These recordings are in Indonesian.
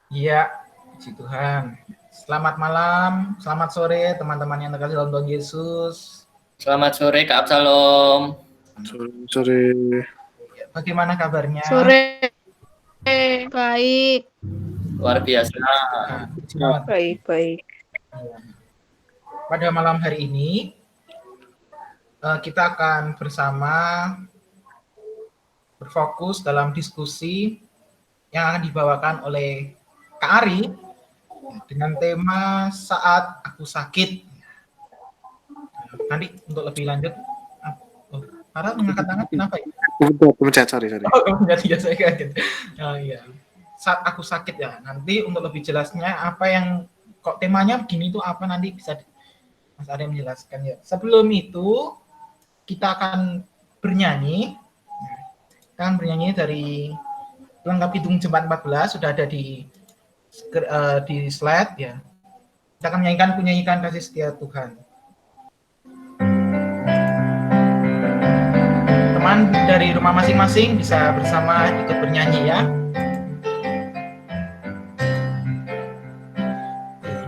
Iya, puji Tuhan. Selamat malam, selamat sore teman-teman yang terkasih dalam Tuhan Yesus. Selamat sore Kak Absalom. Sore. Bagaimana kabarnya? Sore, baik. Luar biasa. Puji banget. Baik. Pada malam hari ini, kita akan bersama berfokus dalam diskusi yang akan dibawakan oleh Kak Ari dengan tema Saat Aku Sakit. Nanti untuk lebih lanjut, Farah mengangkat tangan kenapa ya? Pemencet, sorry. Oh, pemencet ya, saya kaget. Oh iya, saat aku sakit ya. Nanti untuk lebih jelasnya apa yang kok temanya begini itu apa nanti bisa Mas Arya menjelaskan ya. Sebelum itu kita akan bernyanyi. Kita akan bernyanyi dari Pelengkap Kidung Jemaat 14 sudah ada di slide ya. Kita akan menyanyikan Kasih Setia Tuhan. Teman dari rumah masing-masing bisa bersama ikut bernyanyi ya.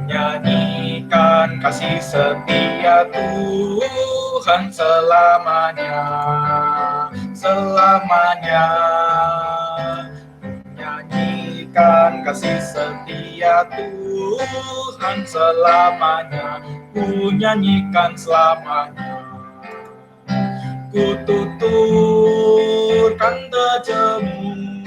Nyanyikan kasih setia Tuhan selamanya, selamanya. Nyanyikan kasih setia Tuhan selamanya, ku nyanyikan selamanya. Ku tuturkan tajammu,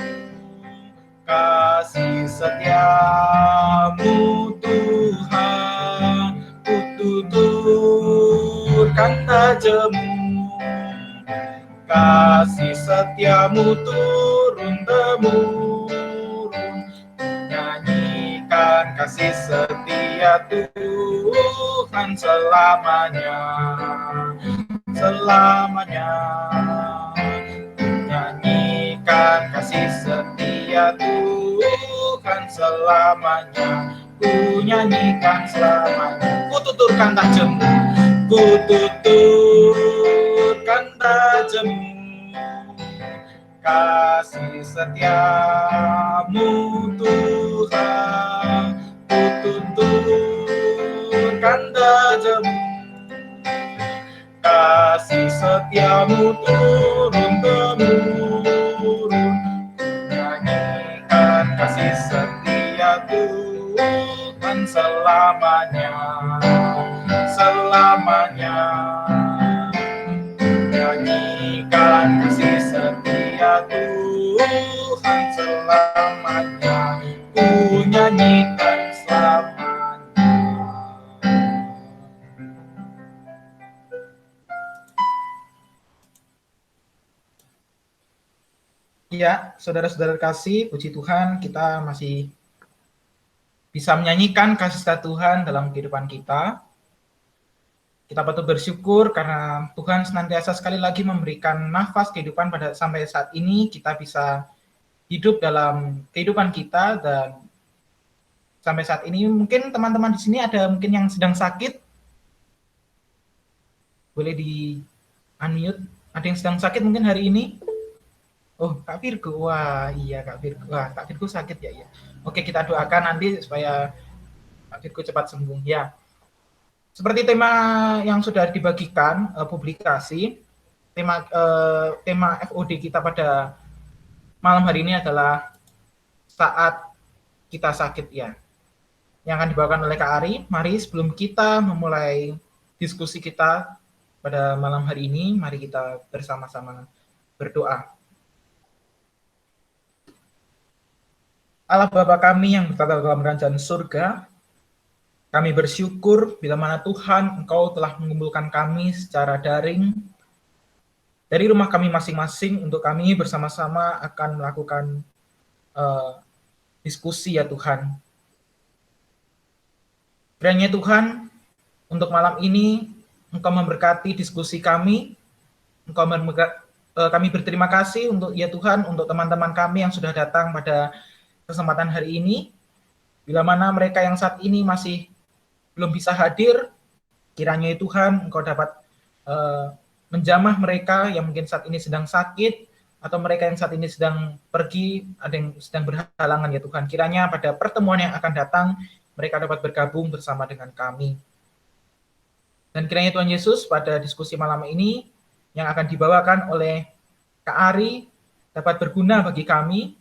kasih setiamu Tuhan. Ku tuturkan tajammu, kasih setiamu turun-temurun. Nyanyikan kasih setia Tuhan selamanya, selamanya. Nyanyikan kasih setia Tuhan selamanya, ku nyanyikan selamanya. Ku tuturkan tajammu, ku tuturkan tajammu, kasih setiamu Tuhan. Ku tuturkan tajammu, kasih setiamu turun-temurun. Nyanyikan kasih setia Tuhan selamanya, selamanya. Nyanyikan kasih setia Tuhan selamanya, ku nyanyikan selamanya. Ya, saudara-saudara kasih, puji Tuhan kita masih bisa menyanyikan kasih setia Tuhan dalam kehidupan kita. Kita patut bersyukur karena Tuhan senantiasa sekali lagi memberikan nafas kehidupan sampai saat ini kita bisa hidup dalam kehidupan kita, dan sampai saat ini mungkin teman-teman di sini ada mungkin yang sedang sakit. Boleh di unmute. Ada yang sedang sakit mungkin hari ini? Oh, Kak Virgo. Wah, iya Kak Virgo. Wah, Kak Virgo sakit ya, iya. Oke, kita doakan nanti supaya Kak Virgo cepat sembuh ya. Seperti tema yang sudah dibagikan publikasi, tema FOD kita pada malam hari ini adalah saat kita sakit ya. Yang akan dibawakan oleh Kak Ari. Mari sebelum kita memulai diskusi kita pada malam hari ini, mari kita bersama-sama berdoa. Allah Bapa kami yang bertata dalam kerajaan surga, kami bersyukur bila mana Tuhan Engkau telah mengumpulkan kami secara daring dari rumah kami masing-masing untuk kami bersama-sama akan melakukan diskusi ya Tuhan. Kiranya Tuhan, untuk malam ini Engkau memberkati diskusi kami, kami berterima kasih untuk ya Tuhan, untuk teman-teman kami yang sudah datang pada kesempatan hari ini, bila mana mereka yang saat ini masih belum bisa hadir, kiranya Tuhan Engkau dapat menjamah mereka yang mungkin saat ini sedang sakit, atau mereka yang saat ini sedang pergi, ada yang sedang berhalangan ya Tuhan. Kiranya pada pertemuan yang akan datang, mereka dapat bergabung bersama dengan kami. Dan kiranya Tuhan Yesus pada diskusi malam ini yang akan dibawakan oleh Kak Ari dapat berguna bagi kami,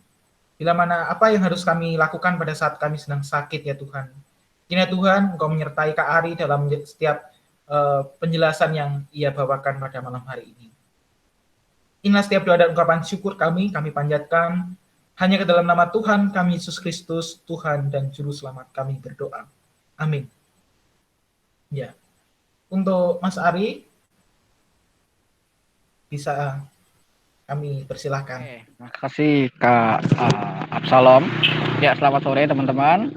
bila mana apa yang harus kami lakukan pada saat kami sedang sakit ya Tuhan. Kiranya Tuhan Engkau menyertai Kak Ari dalam setiap penjelasan yang ia bawakan pada malam hari ini. Inilah setiap doa dan ungkapan syukur kami panjatkan hanya ke dalam nama Tuhan kami Yesus Kristus, Tuhan dan Juru Selamat kami berdoa. Amin. Ya, untuk Mas Ari, bisa kami persilahkan. Oke, terima kasih Kak Absalom. Ya, selamat sore teman-teman.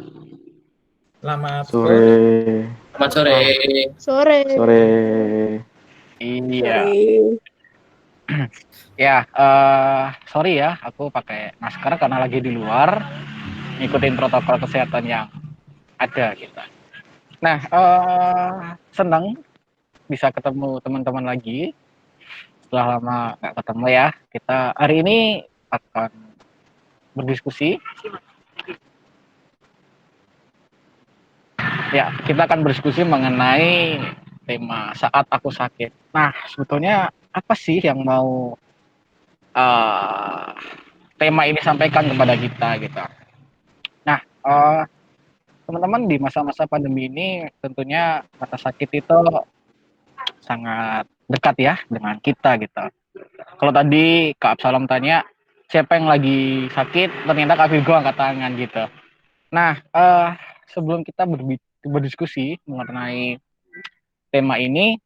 Selamat Sore. Selamat sore. Sore. Sore. Iya. Ya, sorry ya, aku pakai masker karena lagi di luar, ngikutin protokol kesehatan yang ada gitu. Nah, senang bisa ketemu teman-teman lagi setelah lama nggak ketemu ya. Kita hari ini akan berdiskusi. Ya, kita akan berdiskusi mengenai tema saat aku sakit. Nah, sebetulnya apa sih yang mau tema ini sampaikan kepada kita gitu. Nah, teman-teman di masa-masa pandemi ini tentunya kata sakit itu sangat dekat ya dengan kita gitu. Kalau tadi Kak Absalom tanya siapa yang lagi sakit, ternyata Kak Virgo angkat tangan gitu. Nah, sebelum kita berdiskusi mengenai tema ini,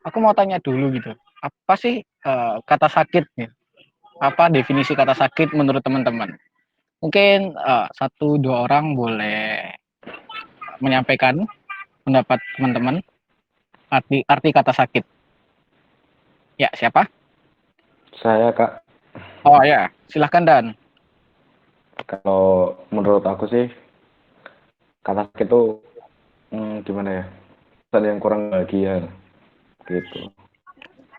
aku mau tanya dulu gitu, apa sih kata sakit nih? Apa definisi kata sakit menurut teman-teman? Mungkin satu dua orang boleh menyampaikan pendapat teman-teman arti kata sakit. Ya, siapa? Saya Kak, Oh ya, silahkan Dan. kalau menurut aku sih kata sakit itu gimana ya? Pesan yang kurang bahagia gitu.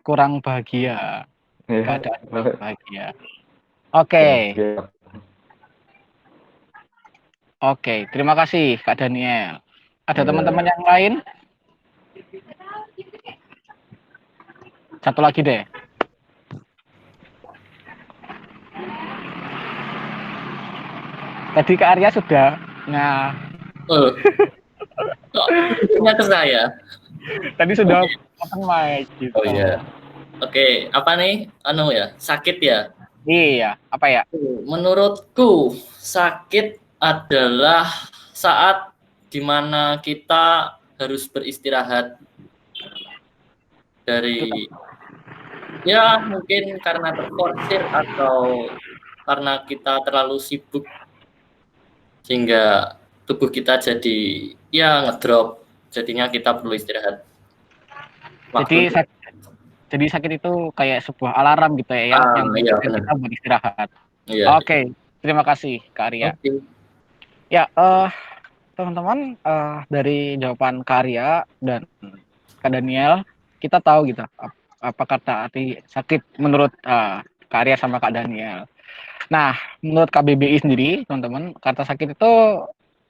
Kurang bahagia. Ya, Keadaan kurang bahagia. Oke. bahagia. Oke, terima kasih Kak Daniel. Ada Iya. teman-teman yang lain? Satu lagi deh. Tadi Kak Arya sudah. Nah, Oh. Kok punya ke saya? tadi sudah open mic gitu. Oh iya. Oke, apa nih? Anu ya, sakit ya. Iya, apa ya? Menurutku, sakit adalah saat dimana kita harus beristirahat dari ya mungkin karena terforsir atau karena kita terlalu sibuk sehingga tubuh kita jadi ya ngedrop, jadinya kita perlu istirahat. Jadi sakit itu kayak sebuah alarm gitu ya, yang iya, kita beristirahat. Iya. Oke, terima kasih Kak Arya. Oke. Ya, teman-teman, dari jawaban Kak Arya dan Kak Daniel, kita tahu gitu apa kata arti sakit menurut Kak Arya sama Kak Daniel. Nah, menurut KBBI sendiri, teman-teman, kata sakit itu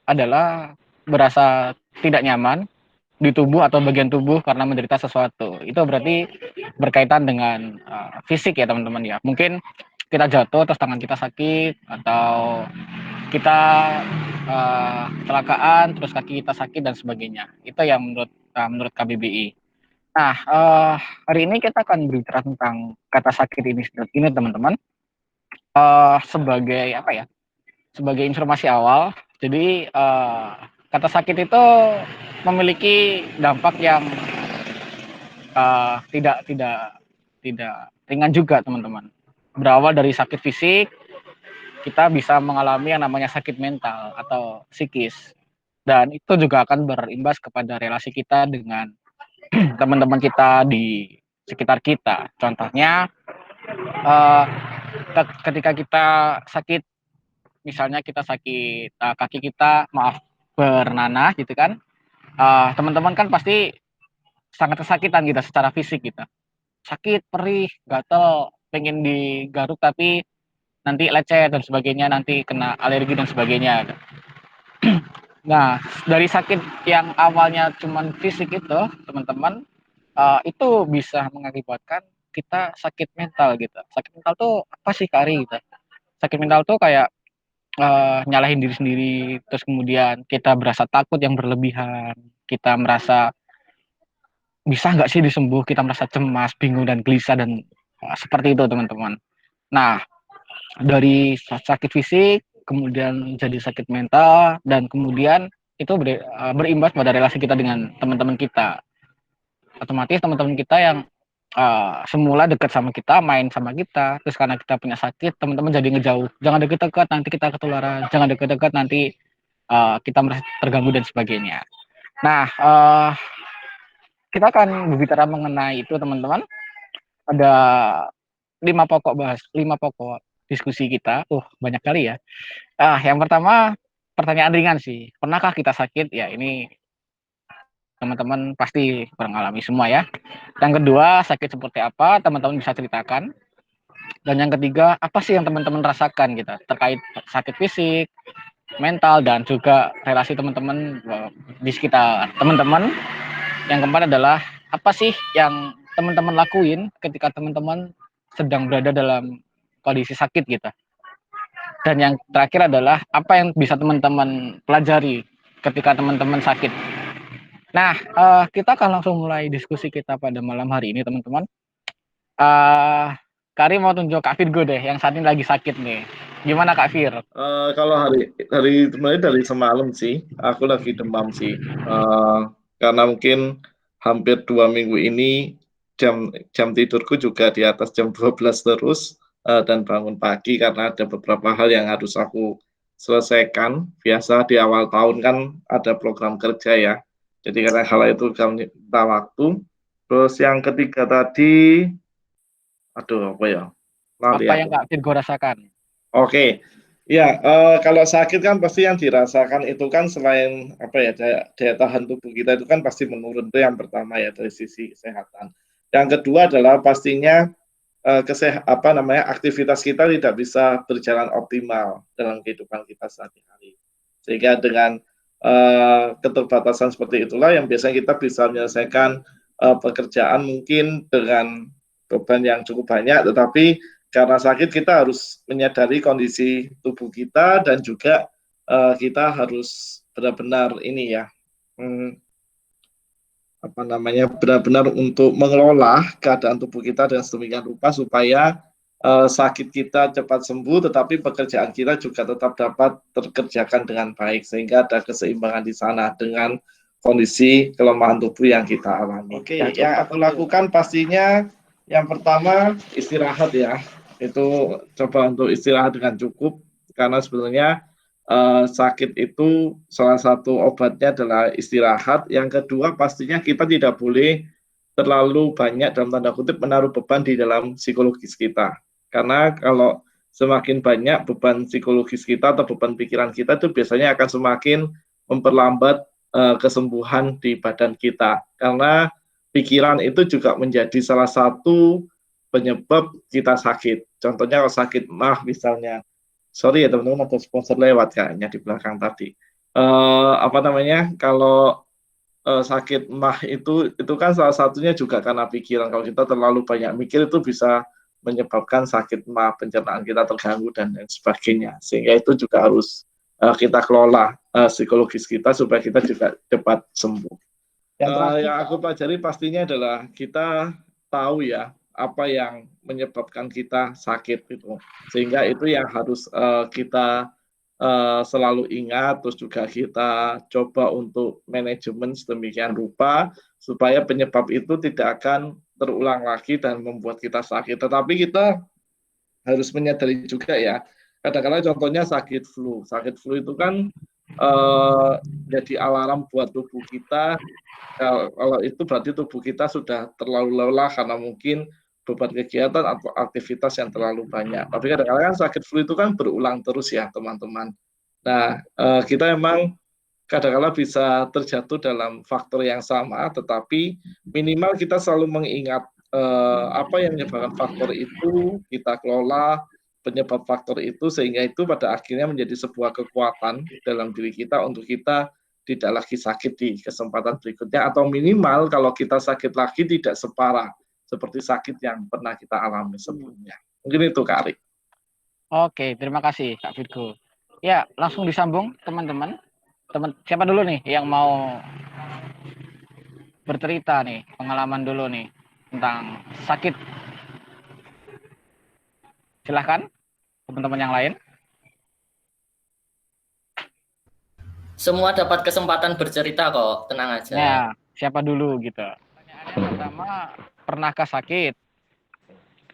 adalah berasa tidak nyaman di tubuh atau bagian tubuh karena menderita sesuatu. Itu berarti berkaitan dengan fisik ya teman-teman ya. Mungkin kita jatuh terus tangan kita sakit, atau kita kecelakaan terus kaki kita sakit dan sebagainya. Itu yang menurut KBBI. Nah, hari ini kita akan berbicara tentang kata sakit ini teman-teman. Sebagai apa ya? Sebagai informasi awal. Jadi kata sakit itu memiliki dampak yang tidak ringan juga teman-teman. Berawal dari sakit fisik, kita bisa mengalami yang namanya sakit mental atau psikis, dan itu juga akan berimbas kepada relasi kita dengan teman-teman kita di sekitar kita. Contohnya ketika kita sakit, misalnya kita sakit kaki kita bernanah gitu kan, teman-teman kan pasti sangat kesakitan gitu secara fisik gitu, sakit, perih, gatel, pengen digaruk tapi nanti lecet dan sebagainya, nanti kena alergi dan sebagainya. Nah, dari sakit yang awalnya cuman fisik itu, teman-teman, itu bisa mengakibatkan kita sakit mental gitu. Sakit mental tuh apa sih, Kari? Gitu. Sakit mental tuh kayak nyalahin diri sendiri, terus kemudian kita berasa takut yang berlebihan, kita merasa bisa nggak sih disembuh, kita merasa cemas, bingung dan gelisah dan seperti itu, teman-teman. Nah, dari sakit fisik kemudian jadi sakit mental dan kemudian itu berimbas pada relasi kita dengan teman-teman kita. Otomatis teman-teman kita yang semula dekat sama kita, main sama kita, terus karena kita punya sakit, teman-teman jadi ngejauh. Jangan deket-deket, nanti kita ketularan. Jangan deket-deket, nanti kita merasa terganggu dan sebagainya. Nah, kita akan berbicara mengenai itu, teman-teman. Ada 5 pokok diskusi kita. Banyak kali ya. Yang pertama, pertanyaan ringan sih. Pernahkah kita sakit? Ya, ini teman-teman pasti pernah alami semua ya. Yang kedua, sakit seperti apa? Teman-teman bisa ceritakan. Dan yang ketiga, apa sih yang teman-teman rasakan gitu terkait sakit fisik, mental, dan juga relasi teman-teman di sekitar teman-teman. Yang keempat adalah apa sih yang teman-teman lakuin ketika teman-teman sedang berada dalam kondisi sakit gitu. Dan yang terakhir adalah apa yang bisa teman-teman pelajari ketika teman-teman sakit. Nah, kita akan langsung mulai diskusi kita pada malam hari ini, teman-teman. Kari mau tunjuk Kak Virgo deh, yang saat ini lagi sakit nih. Gimana Kak Vir? Kalau hari sebenarnya dari semalam sih, aku lagi demam sih. Karena mungkin hampir 2 minggu ini jam tidurku juga di atas jam 12 terus, dan bangun pagi karena ada beberapa hal yang harus aku selesaikan. Biasa di awal tahun kan ada program kerja ya. Jadi karena hal itu kami minta waktu. Terus yang ketiga tadi, apa ya? Apa yang Kak Virgo rasakan? Oke, ya kalau sakit kan pasti yang dirasakan itu kan selain daya tahan tubuh kita itu kan pasti menurun, itu yang pertama ya dari sisi kesehatan. Yang kedua adalah pastinya aktivitas kita tidak bisa berjalan optimal dalam kehidupan kita sehari-hari. Sehingga dengan keterbatasan seperti itulah yang biasanya kita bisa menyelesaikan pekerjaan mungkin dengan beban yang cukup banyak, tetapi karena sakit kita harus menyadari kondisi tubuh kita dan juga kita harus benar-benar benar-benar untuk mengelola keadaan tubuh kita dengan sedemikian rupa supaya sakit kita cepat sembuh, tetapi pekerjaan kita juga tetap dapat terkerjakan dengan baik sehingga ada keseimbangan di sana dengan kondisi kelemahan tubuh yang kita alami. Oke, yang aku lakukan pastinya yang pertama istirahat ya. Itu coba untuk istirahat dengan cukup karena sebenarnya sakit itu salah satu obatnya adalah istirahat. Yang kedua pastinya kita tidak boleh terlalu banyak dalam tanda kutip menaruh beban di dalam psikologis kita, karena kalau semakin banyak beban psikologis kita atau beban pikiran kita itu biasanya akan semakin memperlambat kesembuhan di badan kita, karena pikiran itu juga menjadi salah satu penyebab kita sakit. Contohnya kalau sakit MAH misalnya, sorry ya teman-teman, ada sponsor lewat kayaknya di belakang tadi. Kalau sakit MAH itu kan salah satunya juga karena pikiran. Kalau kita terlalu banyak mikir itu bisa menyebabkan sakit MAH, pencernaan kita terganggu dan lain sebagainya. Sehingga itu juga harus kita kelola psikologis kita supaya kita juga cepat sembuh. Yang aku pelajari pastinya adalah kita tahu ya apa yang menyebabkan kita sakit itu, sehingga itu yang harus kita selalu ingat, terus juga kita coba untuk manajemen sedemikian rupa supaya penyebab itu tidak akan terulang lagi dan membuat kita sakit. Tetapi kita harus menyadari juga ya, kadang-kadang contohnya sakit flu itu kan jadi alarm buat tubuh kita. Kalau itu berarti tubuh kita sudah terlalu lelah karena mungkin beban kegiatan atau aktivitas yang terlalu banyak. Tapi kadang-kadang sakit flu itu kan berulang terus ya teman-teman. Nah, kita memang kadang-kadang bisa terjatuh dalam faktor yang sama, tetapi minimal kita selalu mengingat apa yang menyebabkan faktor itu kita kelola penyebab faktor itu sehingga itu pada akhirnya menjadi sebuah kekuatan dalam diri kita untuk kita tidak lagi sakit di kesempatan berikutnya atau minimal kalau kita sakit lagi tidak separah seperti sakit yang pernah kita alami sebelumnya. Mungkin itu Kak Ari. Oke, terima kasih Kak Virgo. Ya, langsung disambung teman-teman. Siapa dulu nih yang mau bercerita nih, pengalaman dulu nih tentang sakit? Silahkan teman-teman yang lain. Semua dapat kesempatan bercerita kok, tenang aja. Ya, siapa dulu gitu. Pertanyaan yang pertama, pernahkah sakit?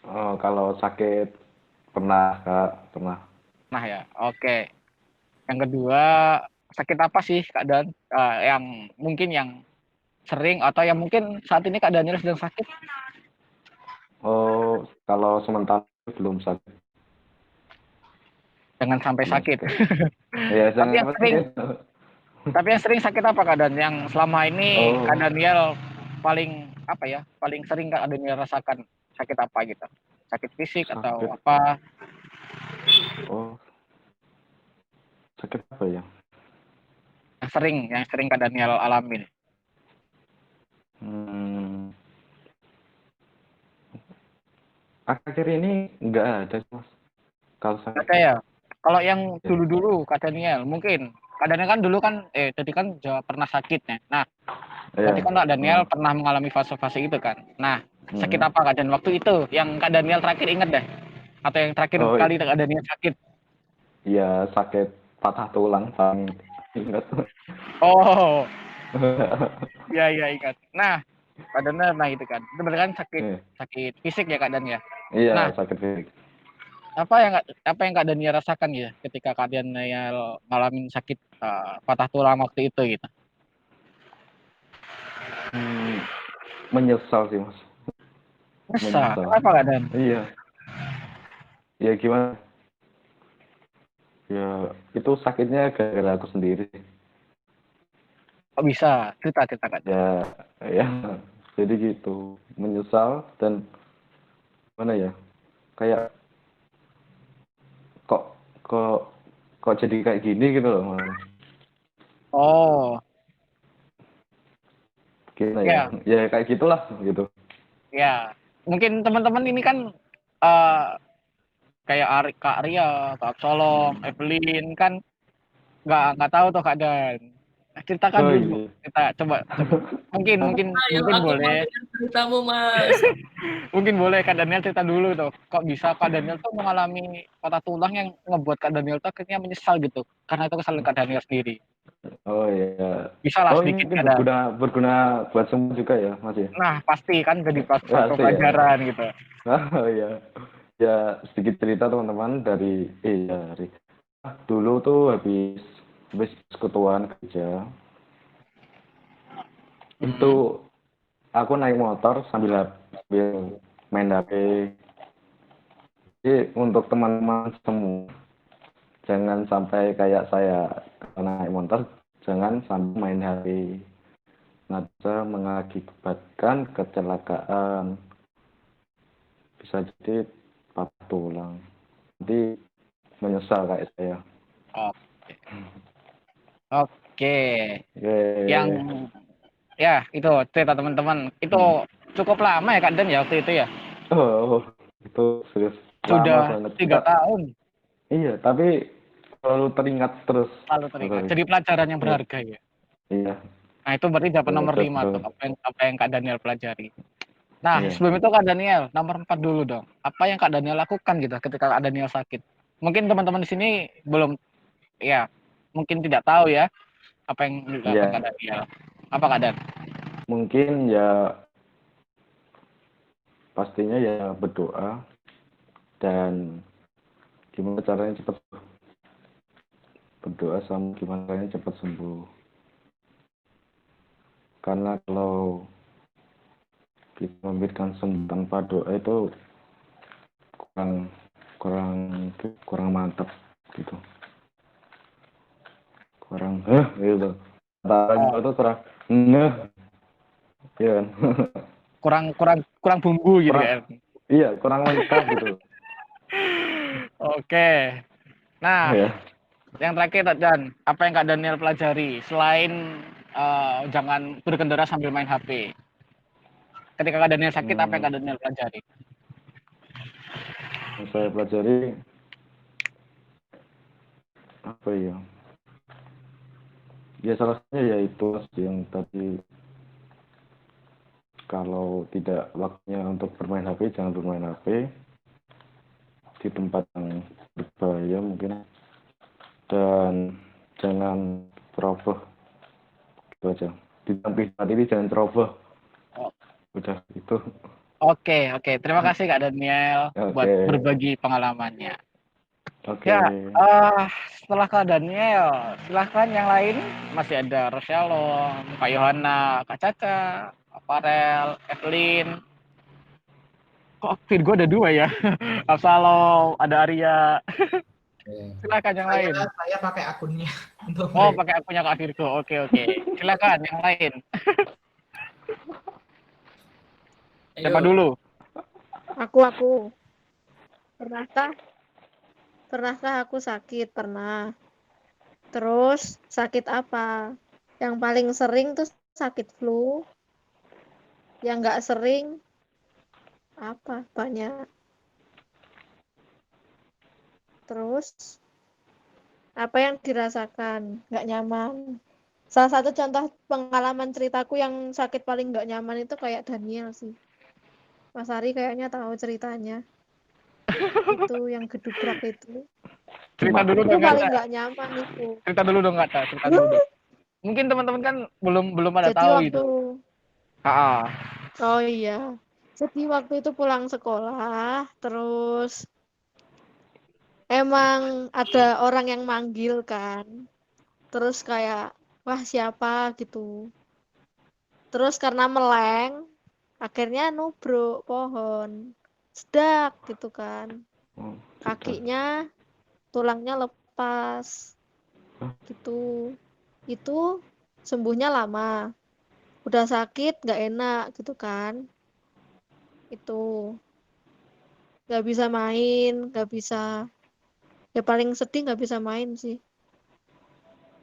Oh, kalau sakit pernah Kak, pernah. Nah ya, oke. Yang kedua, sakit apa sih Kak Dan? Yang mungkin yang sering atau yang mungkin saat ini Kak Daniel sedang sakit? Oh, kalau sementara belum sakit. Jangan sampai Belum sakit. Ya, Tapi yang jangan sering, sakit. tapi yang sering sakit apa Kak Dan? Yang selama ini Oh. Kak Daniel paling apa ya? Paling sering Kak Daniel rasakan sakit apa gitu? Sakit fisik atau Sakit. apa? Oh, sakit apa ya? Yang sering Kak Daniel alamin. Akhir ini nggak ada Mas. Kalau sakit. Ada ya. Kalau yang dulu-dulu Kak Daniel, mungkin Kak Daniel kan dulu kan tadi kan pernah sakit ya. Nah, Iya. berarti kan Kak Daniel pernah mengalami fase-fase itu kan. Nah, sakit apa Kak Dan waktu itu yang Kak Daniel terakhir inget deh? Atau yang terakhir kali Kak Daniel sakit? Iya, sakit patah tulang paling ingat. Oh, iya ingat. Nah, Kak Daniel nah itu kan. Itu berarti kan sakit fisik ya Kak Dan ya. Iya, Nah, sakit fisik. apa yang Kak Daniel rasakan ya ketika Kak Daniel ngalamin sakit patah tulang waktu itu gitu? Menyesal sih Mas. Menyesal. Kenapa Kak Dan? Iya. Ya gimana? Ya itu sakitnya gara-gara aku sendiri. Kok bisa? Cerita Kak. Ya. Jadi gitu. Menyesal dan mana ya? Kayak kok jadi kayak gini gitu loh. Oh. Gimana ya? Ya kayak gitulah gitu. Ya, mungkin teman-teman ini kan kayak Kak Arya, Kak Solong, Evelyn kan nggak tahu tuh Kak Dan. Ceritakan dulu. Kita coba. Mungkin boleh. Ceritamu Mas. Mungkin boleh Kak Daniel cerita dulu tuh. Kok bisa Kak Daniel tuh mengalami patah tulang yang ngebuat Kak Daniel tuh akhirnya menyesal gitu. Karena itu kesalahan Kak Daniel sendiri. Oh iya. Bisa lah ini sedikit berguna buat semua juga ya Mas ya. Nah pasti kan jadi satu pelajaran gitu. Oh iya. Ya sedikit cerita teman-teman dari dulu tuh habis ketuaan kerja itu aku naik motor sambil main HP. Jadi untuk teman-teman semua jangan sampai kayak saya naik motor, jangan sampai main HP. Bisa mengakibatkan kecelakaan, bisa jadi patah tulang. Jadi menyesal kayak saya. Oke. Yang ya itu cerita teman-teman itu cukup lama ya Kak Dan ya waktu itu ya? Oh itu sudah 3 tahun. Iya, tapi selalu teringat terus. Selalu teringat. Jadi pelajaran yang berharga ya. Iya. Nah itu berarti dapat nomor 5 tuh apa yang Kak Daniel pelajari. Nah sebelum itu Kak Daniel nomor 4 dulu dong. Apa yang Kak Daniel lakukan gitu ketika Kak Daniel sakit? Mungkin teman-teman di sini belum mungkin tidak tahu ya apa yang dilakukan Kak Daniel. Apa Kak Dan? Mungkin ya pastinya ya berdoa dan gimana caranya cepat berdoa sama gimana caranya cepat sembuh. Karena kalau kita memberikan sembuh tanpa doa itu kurang mantap gitu. Kurang gitu. Itu kurang iya kan. kurang kurang kurang bumbu gitu Kurang- kan. Iya, kurang lengkap gitu. Oke. Nah, Ya. yang terakhir Kak Dan, apa yang Kak Daniel pelajari selain jangan berkendara sambil main HP? Ketika Kak Daniel sakit, apa yang Kak Daniel pelajari? Yang saya pelajari apa ya? Ya salah satunya yaitu yang tadi, kalau tidak waktunya untuk bermain HP, jangan bermain HP di tempat yang berbahaya mungkin, dan jangan ceroboh, itu aja. Di saat ini jangan ceroboh. Oh. Udah itu. Oke. Terima kasih Kak Daniel buat Oke. berbagi pengalamannya. Oke. Ya, setelah Kak Daniel, silahkan yang lain. Masih ada Rosyalom, Kak Yohana, Kak Caca, Kak Farel, Evelyn. Kok Virgo ada 2 ya? Absalom, ada Arya. Silakan yang lain. Saya pakai akunnya untuk Oh, pakai akunnya Kak Virgo. Oke. Silakan yang lain. Siapa dulu? Aku. Pernahkah aku sakit? Pernah. Terus sakit apa? Yang paling sering tuh sakit flu. Yang nggak sering apa? Banyak. Terus apa yang dirasakan? Nggak nyaman. Salah satu contoh pengalaman ceritaku yang sakit paling nggak nyaman itu kayak Daniel sih. Mas Ari kayaknya tahu ceritanya. Itu yang gedubrak itu. Cerita dulu Itu dong, paling Kak. nggak nyaman itu. Cerita dulu dong, Kak. Cerita dulu dong. Mungkin teman-teman kan belum pada Jadi tahu waktu gitu. Ah. Oh iya. Jadi waktu itu pulang sekolah, terus emang ada orang yang manggil kan. Terus kayak, wah siapa gitu. Terus karena meleng, akhirnya nubruk pohon. Sedak gitu kan. Kakinya, tulangnya lepas. Gitu. Itu sembuhnya lama. Udah sakit, nggak enak gitu kan. Itu. Nggak bisa main, nggak bisa. Ya paling sedih nggak bisa main sih.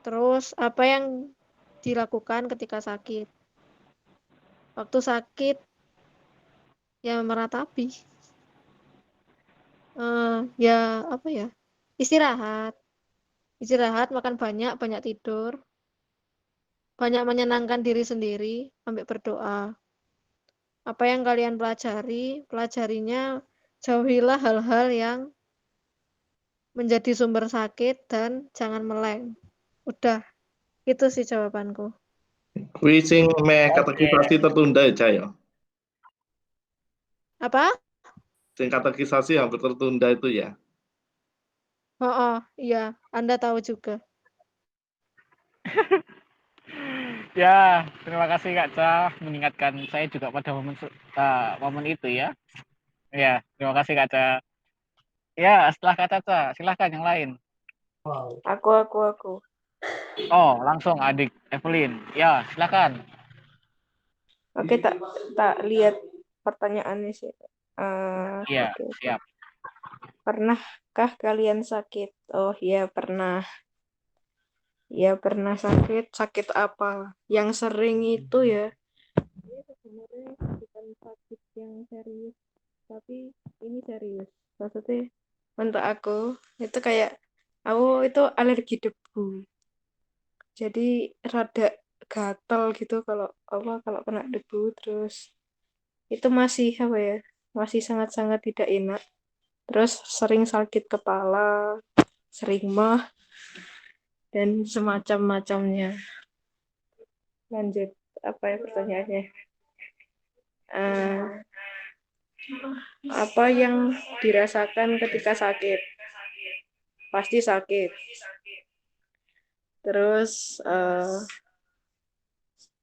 Terus apa yang dilakukan ketika sakit? Waktu sakit, ya meratapi. Ya apa ya? Istirahat. Istirahat, makan banyak, banyak tidur. Banyak menyenangkan diri sendiri, sampai berdoa. Apa yang kalian pelajari, pelajarinya jauhilah hal-hal yang menjadi sumber sakit dan jangan meleng. Udah, itu sih jawabanku. Kuwi sing meh katekisasi tertunda ya, Cah, ya. Apa? Sing katekisasi hampir tertunda itu ya. Oh, iya, Anda tahu juga. Ya, terima kasih Kak Ca mengingatkan saya juga pada momen itu ya. Ya, terima kasih Kak Ca. Ya, setelah Kak Caca, silahkan yang lain. Aku. Oh, langsung adik Evelyn. Ya, silahkan. Oke, tak lihat pertanyaannya sih. Iya, Oke. siap. Pernahkah kalian sakit? Oh iya, pernah. Ya, pernah sakit. Sakit apa? Yang sering itu ya. Ini sebenarnya bukan sakit yang serius, tapi ini serius. Maksudnya untuk aku itu kayak aku itu alergi debu. Jadi rada gatel gitu kalau kena debu, terus itu masih apa ya? Masih sangat-sangat tidak enak. Terus sering sakit kepala, sering mah, dan semacam-macamnya. Lanjut, apa ya pertanyaannya? Apa yang dirasakan ketika sakit? Pasti sakit. Terus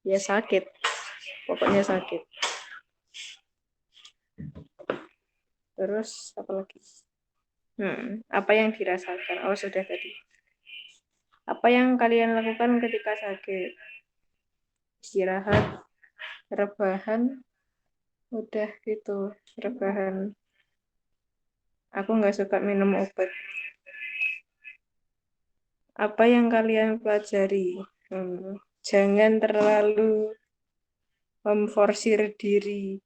ya sakit. Pokoknya sakit. Terus apa lagi? Apa yang dirasakan? Oh, sudah tadi. Apa yang kalian lakukan ketika sakit? Istirahat, rebahan, Udah gitu, rebahan. Aku nggak suka minum obat. Apa yang kalian pelajari? Jangan terlalu memforsir diri.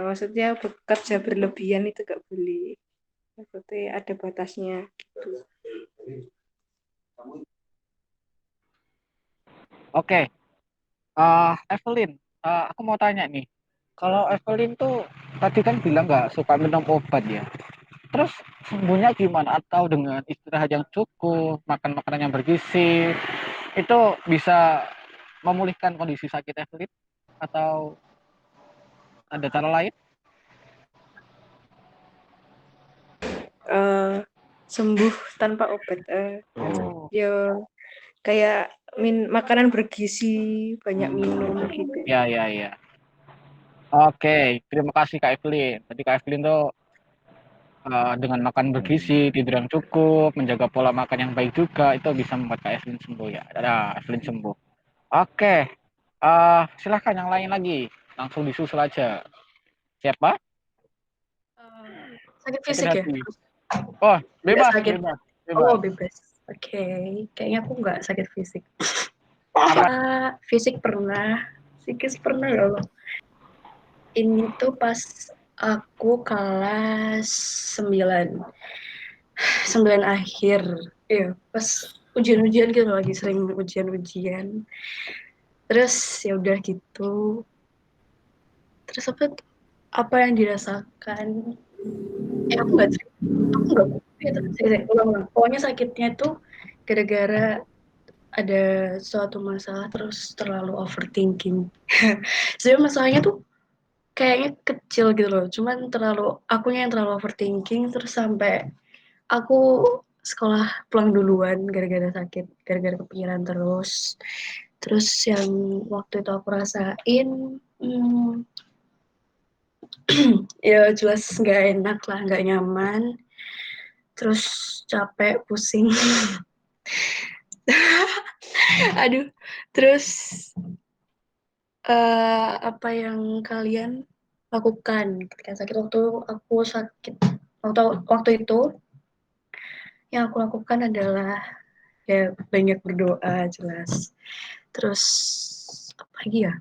Maksudnya bekerja berlebihan itu gak boleh. Maksudnya ada batasnya gitu. Oke, Evelyn, aku mau tanya nih. Kalau Evelyn tuh tadi kan bilang nggak suka minum obat ya. Terus sembuhnya gimana? Atau dengan istirahat yang cukup, makan makanan yang bergizi, itu bisa memulihkan kondisi sakit Evelyn? Atau ada cara lain? Sembuh tanpa obat. Oh, Ya kayak makanan bergizi, banyak minum gitu. ya, ya, ya. Oke, terima kasih Kak Evelyn. Tadi Kak Evelyn tuh dengan makan bergizi, tidur yang cukup, menjaga pola makan yang baik juga, itu bisa membuat Kak Evelyn sembuh ya. Evelyn sembuh. Oke, silahkan yang lain lagi. Langsung disusul aja. Siapa? Sakit Sakit fisik ya? hati. Oh, Nggak bebas, sakit. bebas, Oh, bebas. bebas. Oke, kayaknya aku nggak sakit fisik. Apa? Fisik pernah, psikis pernah loh. Ini tuh pas aku kelas 9. 9 akhir. Iya, pas ujian-ujian gitu lagi sering ujian-ujian. Terus ya udah gitu. Terus apa yang dirasakan? Aku nggak ulang-ulang. Pokoknya sakitnya tuh gara-gara ada suatu masalah terus terlalu overthinking. Sebenarnya masalahnya tuh kayaknya kecil gitu loh, cuman akunya yang terlalu overthinking terus sampai aku sekolah pulang duluan gara-gara sakit, gara-gara kepikiran terus. Terus yang waktu itu aku rasain, ya jelas nggak enak lah, nggak nyaman. Terus capek, pusing. Aduh, terus apa yang kalian lakukan ketika sakit? Waktu aku sakit, waktu itu yang aku lakukan adalah ya banyak berdoa jelas. Terus apa lagi ya?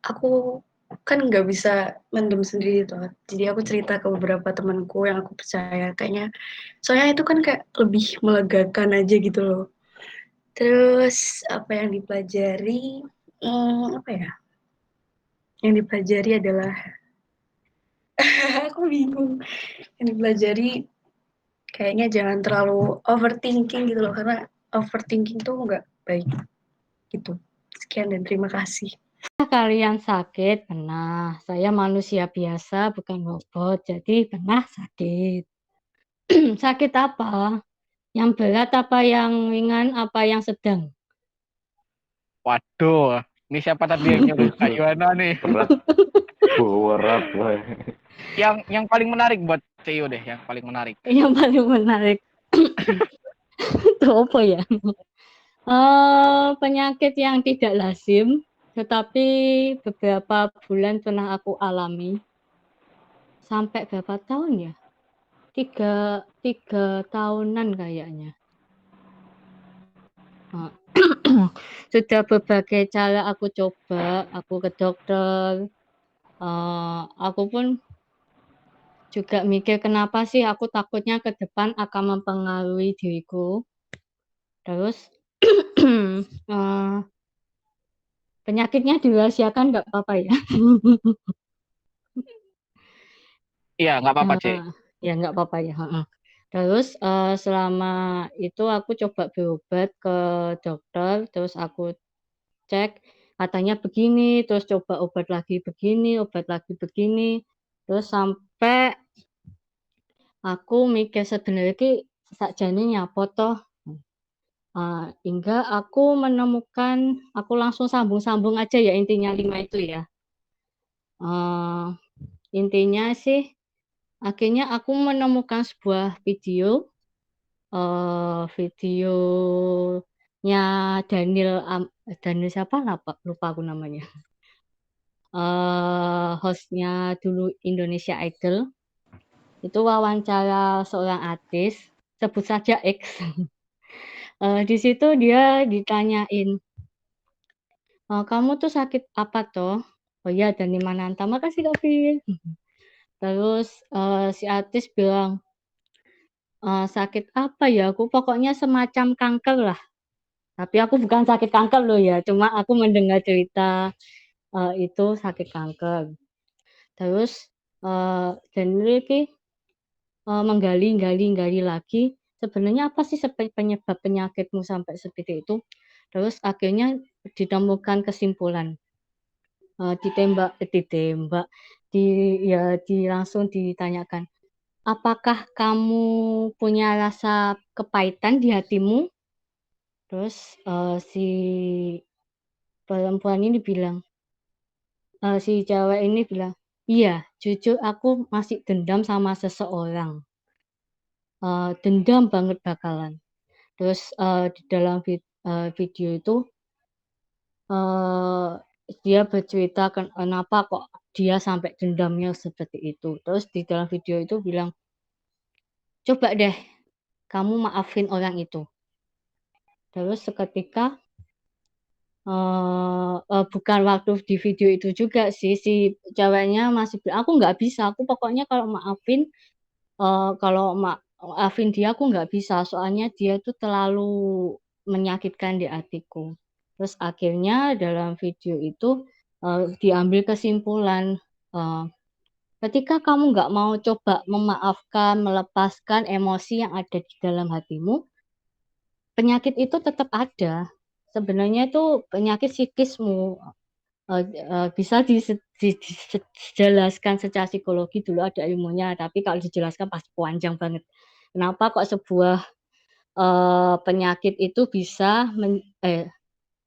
Aku kan nggak bisa mendem sendiri tuh. Jadi aku cerita ke beberapa temanku yang aku percaya. Kayaknya soalnya itu kan kayak lebih melegakan aja gitu loh. Terus apa yang dipelajari? Apa ya? Yang dipelajari adalah aku bingung. Yang dipelajari kayaknya jangan terlalu overthinking gitu loh, karena overthinking tuh nggak baik gitu. Sekian dan terima kasih. Kalian sakit, pernah. Saya manusia biasa, bukan robot, jadi pernah sakit. Sakit apa? Yang berat apa yang ringan apa yang sedang? Waduh, ini siapa tadi yang nyuruh Kak Yuana nih? Berat. Berat, boy. Yang paling menarik buat CEO deh, yang paling menarik. Yang paling menarik. Itu apa ya? Penyakit yang tidak lazim, tetapi beberapa bulan pernah aku alami. Sampai berapa tahun ya? Tiga tahunan kayaknya. Sudah berbagai cara aku coba, aku ke dokter, aku pun juga mikir kenapa sih aku takutnya ke depan akan mempengaruhi diriku. Terus penyakitnya dirahasiakan nggak apa-apa ya? Iya, nggak apa-apa, Cik. Ya nggak apa-apa ya. Terus selama itu aku coba berobat ke dokter, terus aku cek katanya begini, terus coba obat lagi begini, terus sampai aku mikir sebenarnya ki sakjane nyapa toh. Hingga aku menemukan, aku langsung sambung-sambung aja ya intinya 5 itu ya. Intinya sih akhirnya aku menemukan sebuah video, videonya Daniel siapa lupa aku namanya. hostnya dulu Indonesia Idol. Itu wawancara seorang artis, sebut saja X. Di situ dia ditanyain, "Kamu tuh sakit apa toh?" "Oh iya, Dhani Mananta." "Makasih Kak Fir." Terus, si artis bilang, "Sakit apa ya? Aku pokoknya semacam kanker lah." Tapi aku bukan sakit kanker loh ya, cuma aku mendengar cerita, itu sakit kanker. Terus, dan iki, menggali lagi, sebenarnya apa sih penyebab penyakitmu sampai seperti itu? Terus akhirnya ditemukan kesimpulan, langsung ditanyakan, "Apakah kamu punya rasa kepahitan di hatimu?" Terus, si perempuan ini bilang, si cewek ini bilang, "Iya, jujur aku masih dendam sama seseorang, dendam banget bakalan." Terus, di dalam video itu, eee, dia bercerita kenapa kok dia sampai dendamnya seperti itu. Terus di dalam video itu bilang, "Coba deh kamu maafin orang itu." Terus seketika, bukan waktu di video itu juga sih, si ceweknya masih bilang, "Aku nggak bisa, aku pokoknya kalau maafin dia aku nggak bisa, soalnya dia tuh terlalu menyakitkan di hatiku." Terus akhirnya dalam video itu, diambil kesimpulan, eee, ketika kamu nggak mau coba memaafkan, melepaskan emosi yang ada di dalam hatimu, penyakit itu tetap ada. Sebenarnya itu penyakit psikismu, bisa dijelaskan secara psikologi dulu ada ilmunya, tapi kalau dijelaskan pasti panjang banget. Kenapa kok sebuah, penyakit itu bisa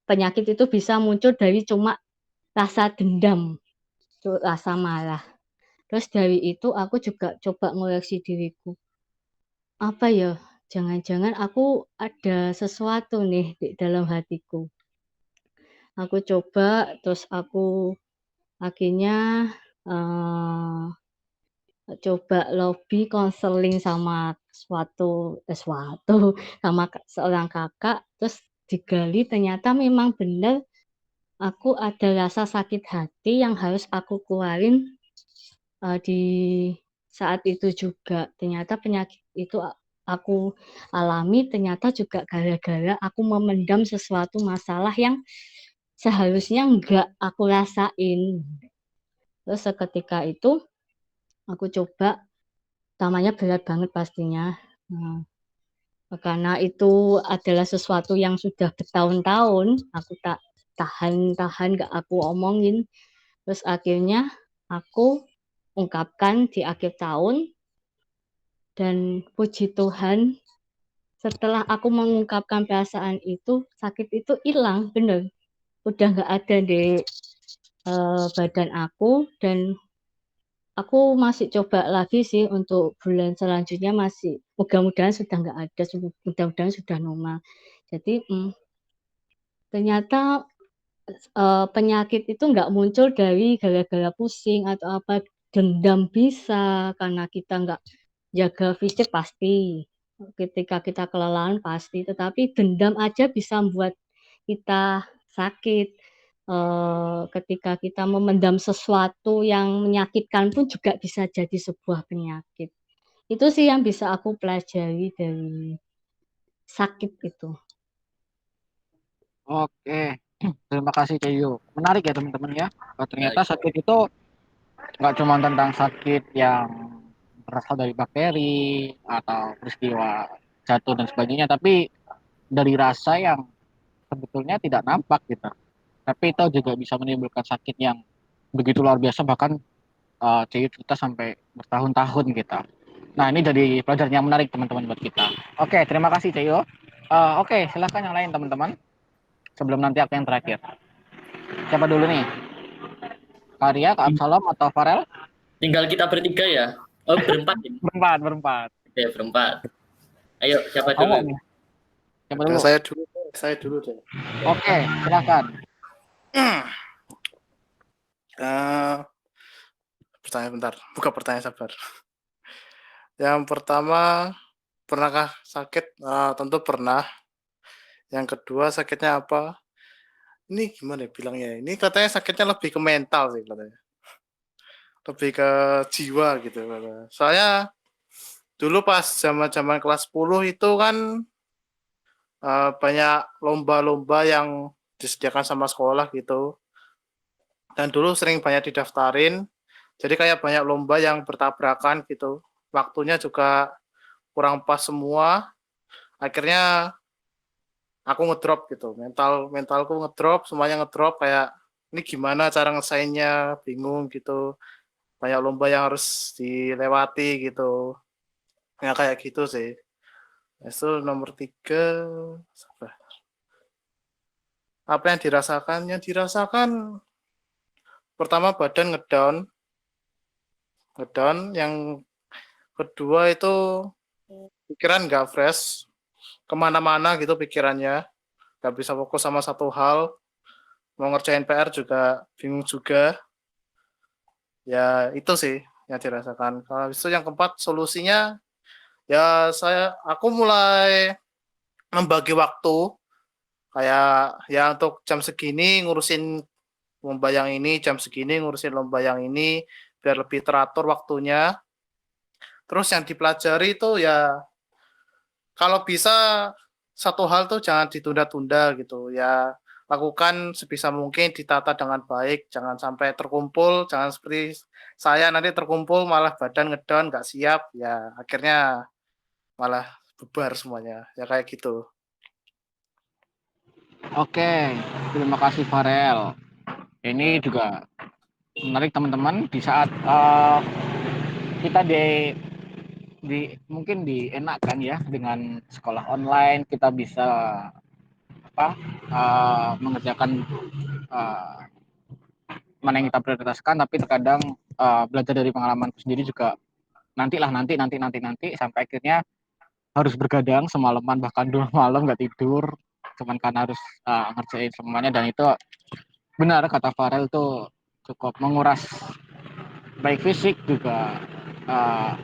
penyakit itu bisa muncul dari cuma rasa dendam, rasa marah. Terus dari itu aku juga coba ngoreksi diriku, apa ya, jangan-jangan aku ada sesuatu nih di dalam hatiku. Aku coba, terus aku akhirnya, eee, coba lobby konseling sama sama seorang kakak, terus digali ternyata memang benar aku ada rasa sakit hati yang harus aku keluarin, di saat itu juga. Ternyata penyakit itu aku alami ternyata juga gara-gara aku memendam sesuatu masalah yang seharusnya enggak aku rasain. Terus seketika itu aku coba, pertamanya berat banget pastinya, karena itu adalah sesuatu yang sudah bertahun-tahun aku tahan nggak aku omongin. Terus akhirnya aku ungkapkan di akhir tahun dan puji Tuhan setelah aku mengungkapkan perasaan itu, sakit itu hilang, bener. Udah nggak ada di, badan aku dan aku masih coba lagi sih untuk bulan selanjutnya masih mudah-mudahan sudah nggak ada, mudah-mudahan sudah normal. Jadi, ternyata, penyakit itu nggak muncul dari gara-gara pusing atau apa, dendam bisa, karena kita nggak jaga fisik pasti, ketika kita kelelahan pasti, tetapi dendam aja bisa membuat kita sakit. Ketika kita memendam sesuatu yang menyakitkan pun juga bisa jadi sebuah penyakit. Itu sih yang bisa aku pelajari dari sakit itu. Oke, terima kasih Ceyu. Menarik ya teman-teman ya. Ternyata Baik. sakit itu nggak cuma tentang sakit yang berasal dari bakteri atau peristiwa jatuh dan sebagainya, tapi dari rasa yang sebetulnya tidak nampak gitu. Tapi itu juga bisa menimbulkan sakit yang begitu luar biasa, bahkan Ceyu cerita sampai bertahun-tahun gitu. Nah ini jadi pelajaran yang menarik teman-teman buat kita. Oke, terima kasih Ceyu. Oke, silahkan yang lain teman-teman. Sebelum nanti aku yang terakhir. Siapa dulu nih? Karya, Kak Absalom, atau Farel? Tinggal kita bertiga ya. Oh, berempat ini. Berempat. Oke, berempat. Ayo, siapa Kamu dulu? nih? Siapa dulu? Saya dulu deh. Oke, silakan. Eh, pertanyaan bentar, buka pertanyaan sabar. Yang pertama, pernahkah sakit? Tentu pernah. Yang kedua, sakitnya apa? Ini gimana ya bilangnya? Ini katanya sakitnya lebih ke mental sih katanya. Lebih ke jiwa gitu katanya. Soalnya dulu pas zaman-zaman kelas 10 itu kan banyak lomba-lomba yang disediakan sama sekolah gitu. Dan dulu sering banyak didaftarin. Jadi kayak banyak lomba yang bertabrakan gitu. Waktunya juga kurang pas semua. Akhirnya aku ngedrop gitu. Mentalku ngedrop, semuanya ngedrop kayak ini gimana cara ngesainnya, bingung gitu. Banyak lomba yang harus dilewati gitu. Ya kayak gitu sih. Itu nomor 3. Apa yang dirasakan? Yang dirasakan pertama badan ngedown. Yang kedua itu pikiran nggak fresh. Kemana-mana gitu pikirannya. Nggak bisa fokus sama satu hal. Mau ngerjain PR juga bingung juga. Ya itu sih yang dirasakan. Kalau itu yang keempat solusinya ya aku mulai membagi waktu kayak ya untuk jam segini ngurusin lomba yang ini, jam segini ngurusin lomba yang ini biar lebih teratur waktunya. Terus yang dipelajari itu ya kalau bisa satu hal tuh jangan ditunda-tunda gitu ya. Lakukan sebisa mungkin ditata dengan baik, jangan sampai terkumpul, jangan seperti saya nanti terkumpul malah badan ngedown nggak siap ya akhirnya malah bubar semuanya ya kayak gitu. Oke, terima kasih Farel. Ini juga menarik teman-teman di saat kita mungkin dienakkan ya dengan sekolah online, kita bisa mengerjakan mana yang kita prioritaskan, tapi terkadang belajar dari pengalamanku sendiri juga nanti sampai akhirnya harus bergadang semalaman bahkan 2 malam nggak tidur cuman karena harus ngerjain semuanya, dan itu benar kata Farel itu cukup menguras baik fisik juga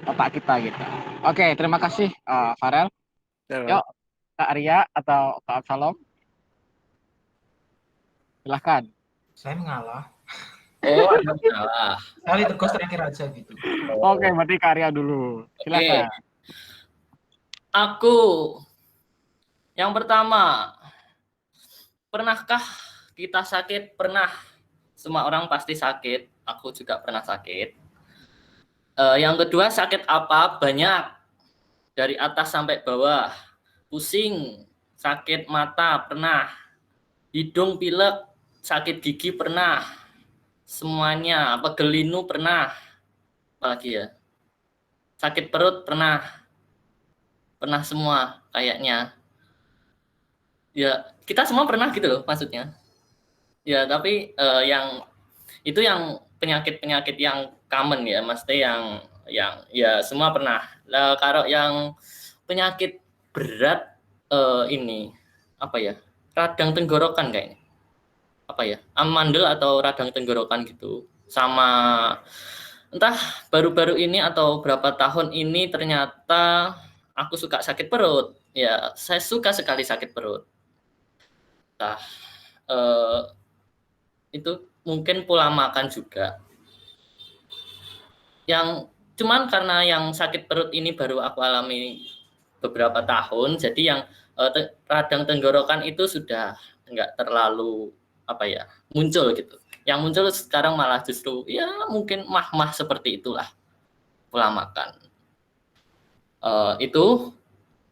otak kita gitu. Oke, terima kasih Farel. Yuk Kak Arya atau Kak Absalom, silahkan. Saya mengalah. Oh, Anda salah. Kali terus terakhir aja gitu. Oke, berarti Kak Arya dulu. Silakan. Aku yang pertama, pernahkah kita sakit? Pernah. Semua orang pasti sakit. Aku juga pernah sakit. Yang kedua, sakit apa? Banyak. Dari atas sampai bawah. Pusing, sakit mata pernah. Hidung pilek, sakit gigi pernah. Semuanya, pegel linu pernah. Apalagi ya? Sakit perut pernah. Pernah semua kayaknya. Ya, kita semua pernah gitu loh maksudnya. Ya, tapi yang penyakit-penyakit yang common ya, maksudnya yang ya semua pernah. Lah kalau yang penyakit berat ini apa ya? Radang tenggorokan kayaknya. Apa ya? Amandel atau radang tenggorokan gitu. Sama entah baru-baru ini atau berapa tahun ini ternyata aku suka sakit perut. Ya, saya suka sekali sakit perut. Nah, itu mungkin pola makan juga. Yang cuman karena yang sakit perut ini baru aku alami beberapa tahun, jadi yang radang tenggorokan itu sudah enggak terlalu muncul gitu. Yang muncul sekarang malah justru ya mungkin mah seperti itulah pola makan. Itu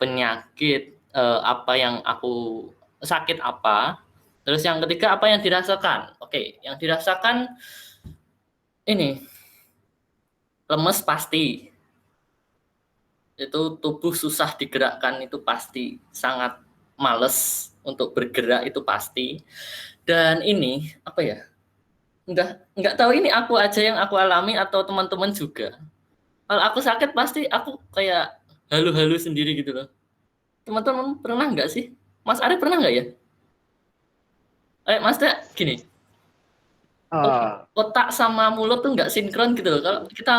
penyakit apa yang aku sakit apa. Terus yang ketiga apa yang dirasakan? Oke, yang dirasakan ini lemes pasti. Itu tubuh susah digerakkan itu pasti, sangat males untuk bergerak itu pasti. Dan ini apa ya? Enggak tahu ini aku aja yang aku alami atau teman-teman juga. Kalau aku sakit pasti aku kayak halu-halu sendiri gitu loh. Teman-teman pernah nggak sih? Mas Ari pernah nggak ya? Mas Teh gini. Otak sama mulut tuh nggak sinkron gitu loh. Kalau kita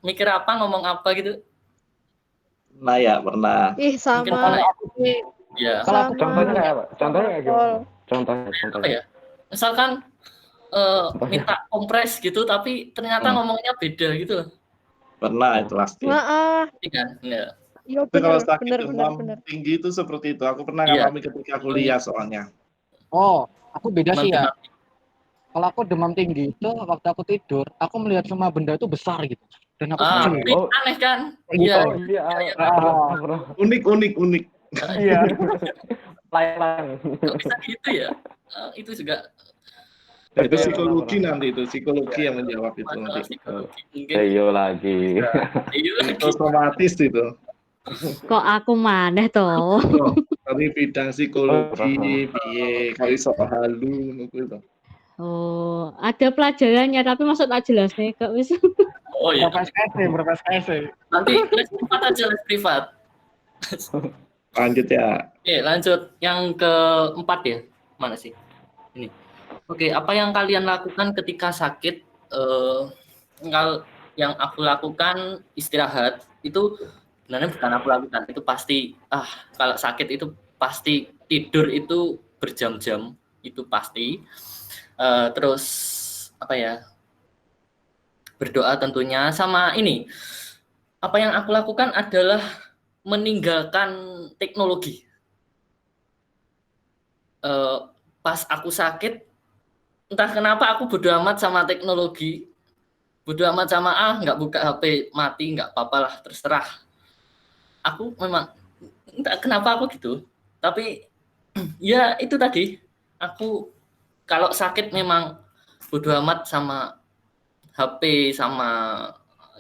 mikir apa, ngomong apa gitu. Nah ya pernah. Ih, Mungkin sama. pernah ya. Ih, Ya. Kalau aku sama. Contohnya kayak apa? Contohnya kayak gimana? Betul. Contohnya, Apa contohnya. ya? Misalkan minta kompres gitu, tapi ternyata ngomongnya beda gitu loh. Pernah itu pasti. Heeh. Iya kan? Ya. Iya Tapi kalau bener, sakit bener, bener, demam bener. tinggi itu seperti itu. Aku pernah Iya. ngalami ketika kuliah soalnya. Oh, aku beda sih ya. Demam. Kalau aku demam tinggi itu waktu aku tidur, aku melihat semua benda itu besar gitu. Dan aku Ah, pusing. ini Oh. aneh kan? Gitu. Iya. Oh iya, Iya. pernah. Unik. Iya. Lain. Kok bisa gitu ya? Itu juga Itu Iya, psikologi pernah. nanti itu, psikologi yang menjawab itu nanti. masalah psikologi. Mungkin Seyo lagi. iya lagi. Psikosomatis itu. Kok aku maneh toh? Oh, tapi bidang psikologi, piye, kok iso halu ngono kuwi to. Oh, ada pelajarannya tapi maksud tak jelas nih kok wis. Oh iya. Berapa SKS. Nanti les privat aja, les privat. Lanjut ya. Oke, lanjut yang keempat ya. Mana sih? Ini. Oke, apa yang kalian lakukan ketika sakit? Yang aku lakukan istirahat itu sebenarnya bukan aku lakukan, itu pasti kalau sakit itu pasti tidur itu berjam-jam, itu pasti. Terus apa ya? Berdoa tentunya, sama ini. Apa yang aku lakukan adalah meninggalkan teknologi. Pas aku sakit, entah kenapa aku bodo amat sama teknologi, bodo amat sama nggak buka HP, mati nggak apa-apa lah, terserah. Aku memang entah kenapa aku gitu, tapi ya itu tadi, aku kalau sakit memang bodo amat sama HP, sama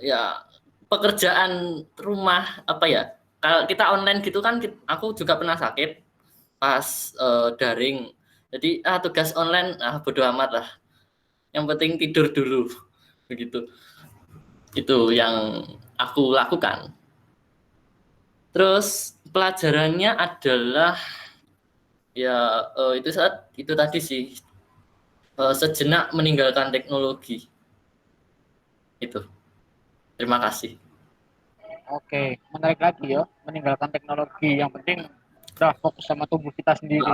ya pekerjaan rumah, apa ya, kalau kita online gitu kan, aku juga pernah sakit pas daring, jadi tugas online bodo amat lah, yang penting tidur dulu, begitu. Itu yang aku lakukan. Terus pelajarannya adalah ya itu tadi sih, sejenak meninggalkan teknologi. Itu. Terima kasih. Oke, menarik lagi ya, meninggalkan teknologi. Yang penting udah fokus sama tubuh kita sendiri.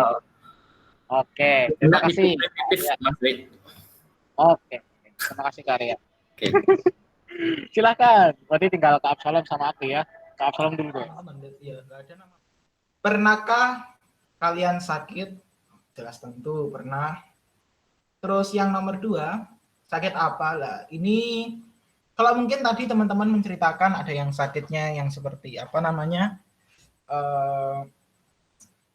Oke, terima kasih. Mas Wid. Oke, terima kasih Karya. Oke. Silakan. Berarti tinggal Kak Absalom sama aku ya. Kak Absalom dulu. Iya, nggak ada nama. Pernahkah kalian sakit? Jelas tentu pernah. Terus yang nomor 2, sakit apa lah? Ini kalau mungkin tadi teman-teman menceritakan ada yang sakitnya yang seperti apa namanya,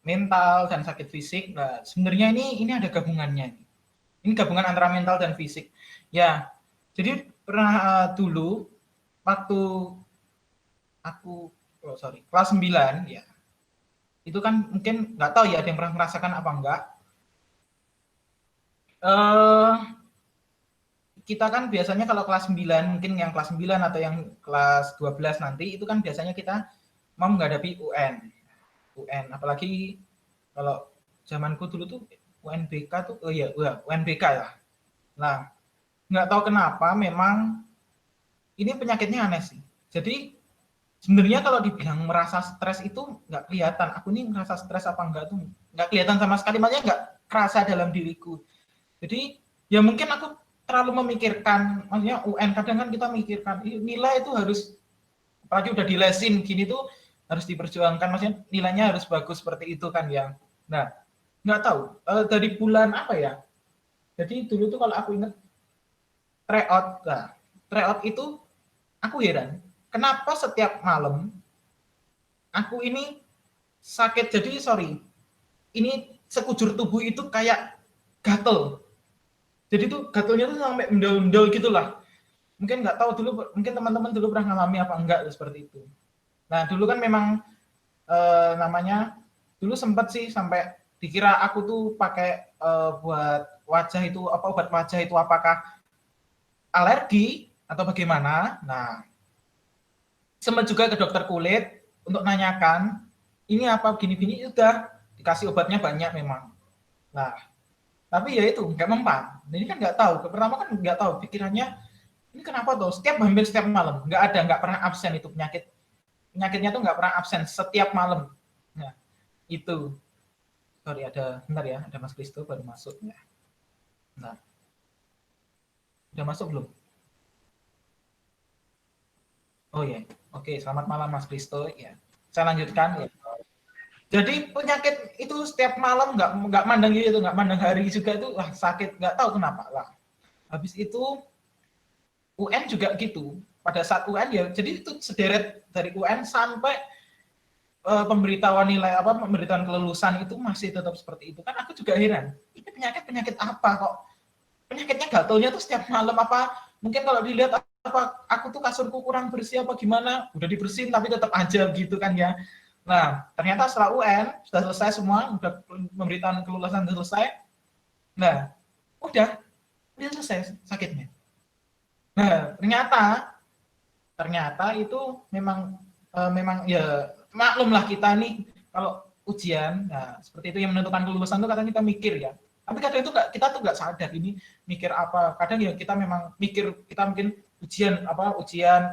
mental dan sakit fisik. Nah, sebenarnya ini ada gabungannya. Ini gabungan antara mental dan fisik. Ya, jadi pernah dulu waktu aku kelas 9 ya. Itu kan mungkin nggak tahu ya ada yang pernah merasakan apa enggak. Kita kan biasanya kalau kelas 9, mungkin yang kelas 9 atau yang kelas 12 nanti, itu kan biasanya kita mau menghadapi UN, apalagi kalau zamanku dulu tuh UNBK tuh, UNBK ya. Nah, nggak tahu kenapa memang ini penyakitnya aneh sih. Jadi sebenarnya kalau dibilang merasa stres itu nggak kelihatan. Aku ini merasa stres apa enggak tuh nggak kelihatan sama sekali, makanya nggak kerasa dalam diriku. Jadi ya mungkin aku terlalu memikirkan, maksudnya UN kadang kan kita mikirkan nilai itu harus, apalagi udah dilesin gini tuh harus diperjuangkan, maksudnya nilainya harus bagus seperti itu kan ya. Nah, nggak tahu dari bulan apa ya. Jadi dulu tuh kalau aku ingat tryout, tryout itu aku heran kenapa setiap malam aku ini sakit. Jadi ini sekujur tubuh itu kayak gatel. Jadi tuh gatelnya tuh sampai mendol-mendol gitulah. Mungkin nggak tahu dulu, mungkin teman-teman dulu pernah ngalami apa enggak seperti itu. Nah dulu kan memang namanya dulu sempat sih sampai dikira aku tuh pakai buat wajah itu apa, obat wajah itu apakah alergi atau bagaimana. Nah sempat juga ke dokter kulit untuk nanyakan ini apa gini-gini, udah dikasih obatnya banyak memang. Nah Tapi ya itu nggak mempan. Ini kan nggak tahu. Pertama kan nggak tahu pikirannya ini kenapa tuh hampir setiap malam nggak pernah absen itu penyakitnya tuh nggak pernah absen setiap malam. Nah itu sorry bentar ya ada Mas Kristo baru masuk ya. Nah udah masuk belum? Oh ya, oke. Selamat malam Mas Kristo ya. Saya lanjutkan ya. Jadi penyakit itu setiap malam nggak mandang gitu, nggak mandang hari juga itu sakit, nggak tahu kenapa lah. Habis itu UN juga gitu. Pada saat UN ya, jadi itu sederet dari UN sampai pemberitahuan nilai pemberitahuan kelulusan itu masih tetap seperti itu. Kan aku juga heran. Ini penyakit apa kok? Penyakitnya gatalnya tuh setiap malam apa? Mungkin kalau dilihat apa aku tuh kasurku kurang bersih apa gimana? Udah dibersihin tapi tetap aja gitu kan ya. Nah, ternyata setelah UN sudah selesai semua, udah pemberitaan kelulusan sudah selesai. Nah, udah selesai sakitnya. Nah, ternyata itu memang ya maklumlah kita nih kalau ujian, nah seperti itu yang menentukan kelulusan itu kadang kita mikir ya. Tapi kadang itu kita tuh nggak sadar ini mikir apa. Kadang ya kita memang mikir kita mungkin ujian latihan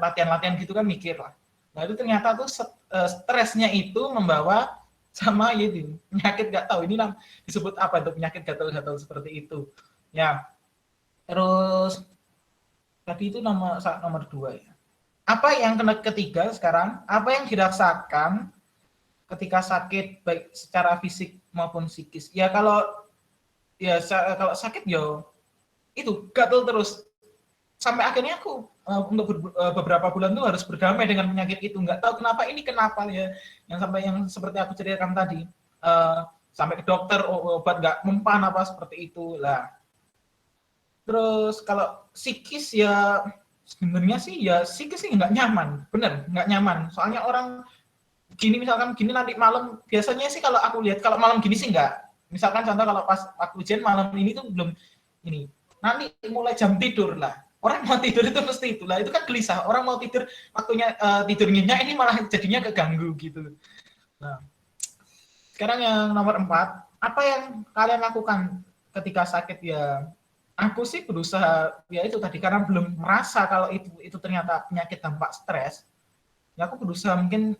gitu kan mikir lah. Nah itu ternyata tuh stresnya itu membawa sama itu penyakit nggak tahu ini disebut apa itu penyakit gatal-gatal seperti itu ya. Terus tadi itu nomor 2 ya. Apa yang ketiga sekarang, apa yang dirasakan ketika sakit baik secara fisik maupun psikis? Ya kalau sakit ya itu gatal terus sampai akhirnya aku untuk beberapa bulan tuh harus berdamai dengan penyakit itu, nggak tahu kenapa ya yang seperti aku ceritakan tadi, sampai ke dokter obat nggak mempan apa seperti itu lah. Terus kalau psikis ya sebenarnya sih ya psikis sih nggak nyaman, bener nggak nyaman, soalnya orang misalkan gini nanti malam, biasanya sih kalau aku lihat kalau malam gini sih nggak, misalkan contoh kalau pas aku ujian malam ini tuh belum ini, nanti mulai jam tidur lah, orang mau tidur itu mesti itulah, itu kan gelisah, orang mau tidur waktunya tidur nyenyak, ini malah jadinya keganggu gitu. Nah, sekarang yang nomor 4, apa yang kalian lakukan ketika sakit ya? Aku sih berusaha ya itu tadi, karena belum merasa kalau itu ternyata penyakit dampak stres. Ya aku berusaha mungkin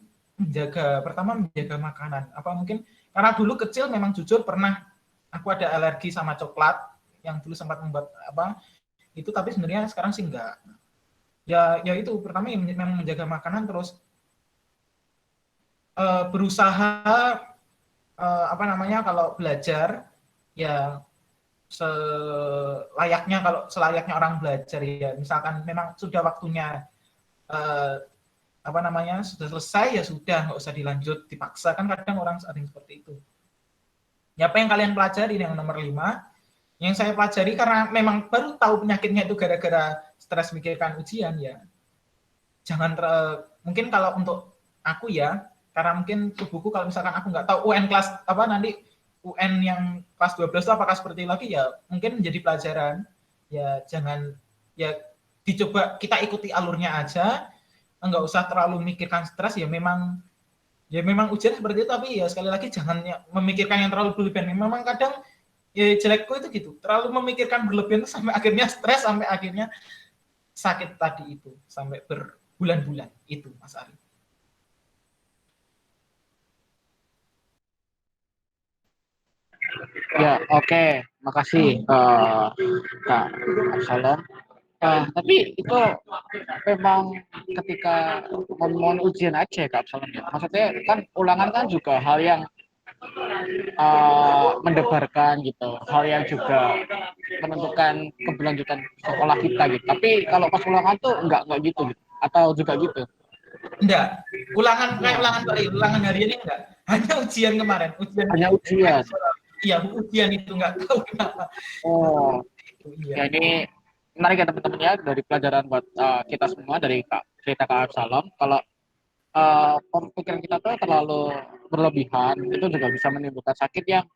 pertama menjaga makanan. Apa mungkin karena dulu kecil memang jujur pernah aku ada alergi sama coklat yang dulu sempat membuat itu, tapi sebenarnya sekarang sih enggak. Ya itu pertama memang menjaga makanan, terus berusaha kalau belajar ya selayaknya orang belajar ya, misalkan memang sudah waktunya sudah selesai ya sudah, nggak usah dilanjut dipaksa, kan kadang orang ada yang seperti itu ya. Apa yang kalian pelajari yang nomor 5, yang saya pelajari karena memang baru tahu penyakitnya itu gara-gara stres mikirkan ujian ya, jangan mungkin kalau untuk aku ya, karena mungkin tubuhku kalau misalkan aku nggak tahu UN kelas nanti UN yang kelas 12 itu apakah seperti lagi ya, mungkin menjadi pelajaran ya, jangan ya dicoba kita ikuti alurnya aja, nggak usah terlalu memikirkan stres ya. Memang ujian seperti itu, tapi ya sekali lagi jangan memikirkan yang terlalu berlebihan. Memang kadang ya jelekku itu gitu, terlalu memikirkan berlebihan sampai akhirnya stres, sampai akhirnya sakit tadi itu sampai berbulan-bulan itu, Mas Ari. Ya, oke. Makasih Kak Absalom. Tapi itu memang ketika ngomong ujian aja ya Kak Absalom ya. Maksudnya kan ulangan kan juga hal yang mendebarkan gitu, hal yang juga menentukan keberlanjutan sekolah kita gitu. Tapi kalau pas ulangan tuh enggak gitu, atau juga gitu? Enggak, ulangan hari ini enggak, hanya ujian kemarin, hanya ujian. Iya, ujian itu nggak tahu kenapa. Oh, ya ini menarik ya teman-teman ya, dari pelajaran buat kita semua dari cerita Kak Absalom. Kalau pemikiran kita tuh terlalu berlebihan, itu juga bisa menimbulkan sakit yang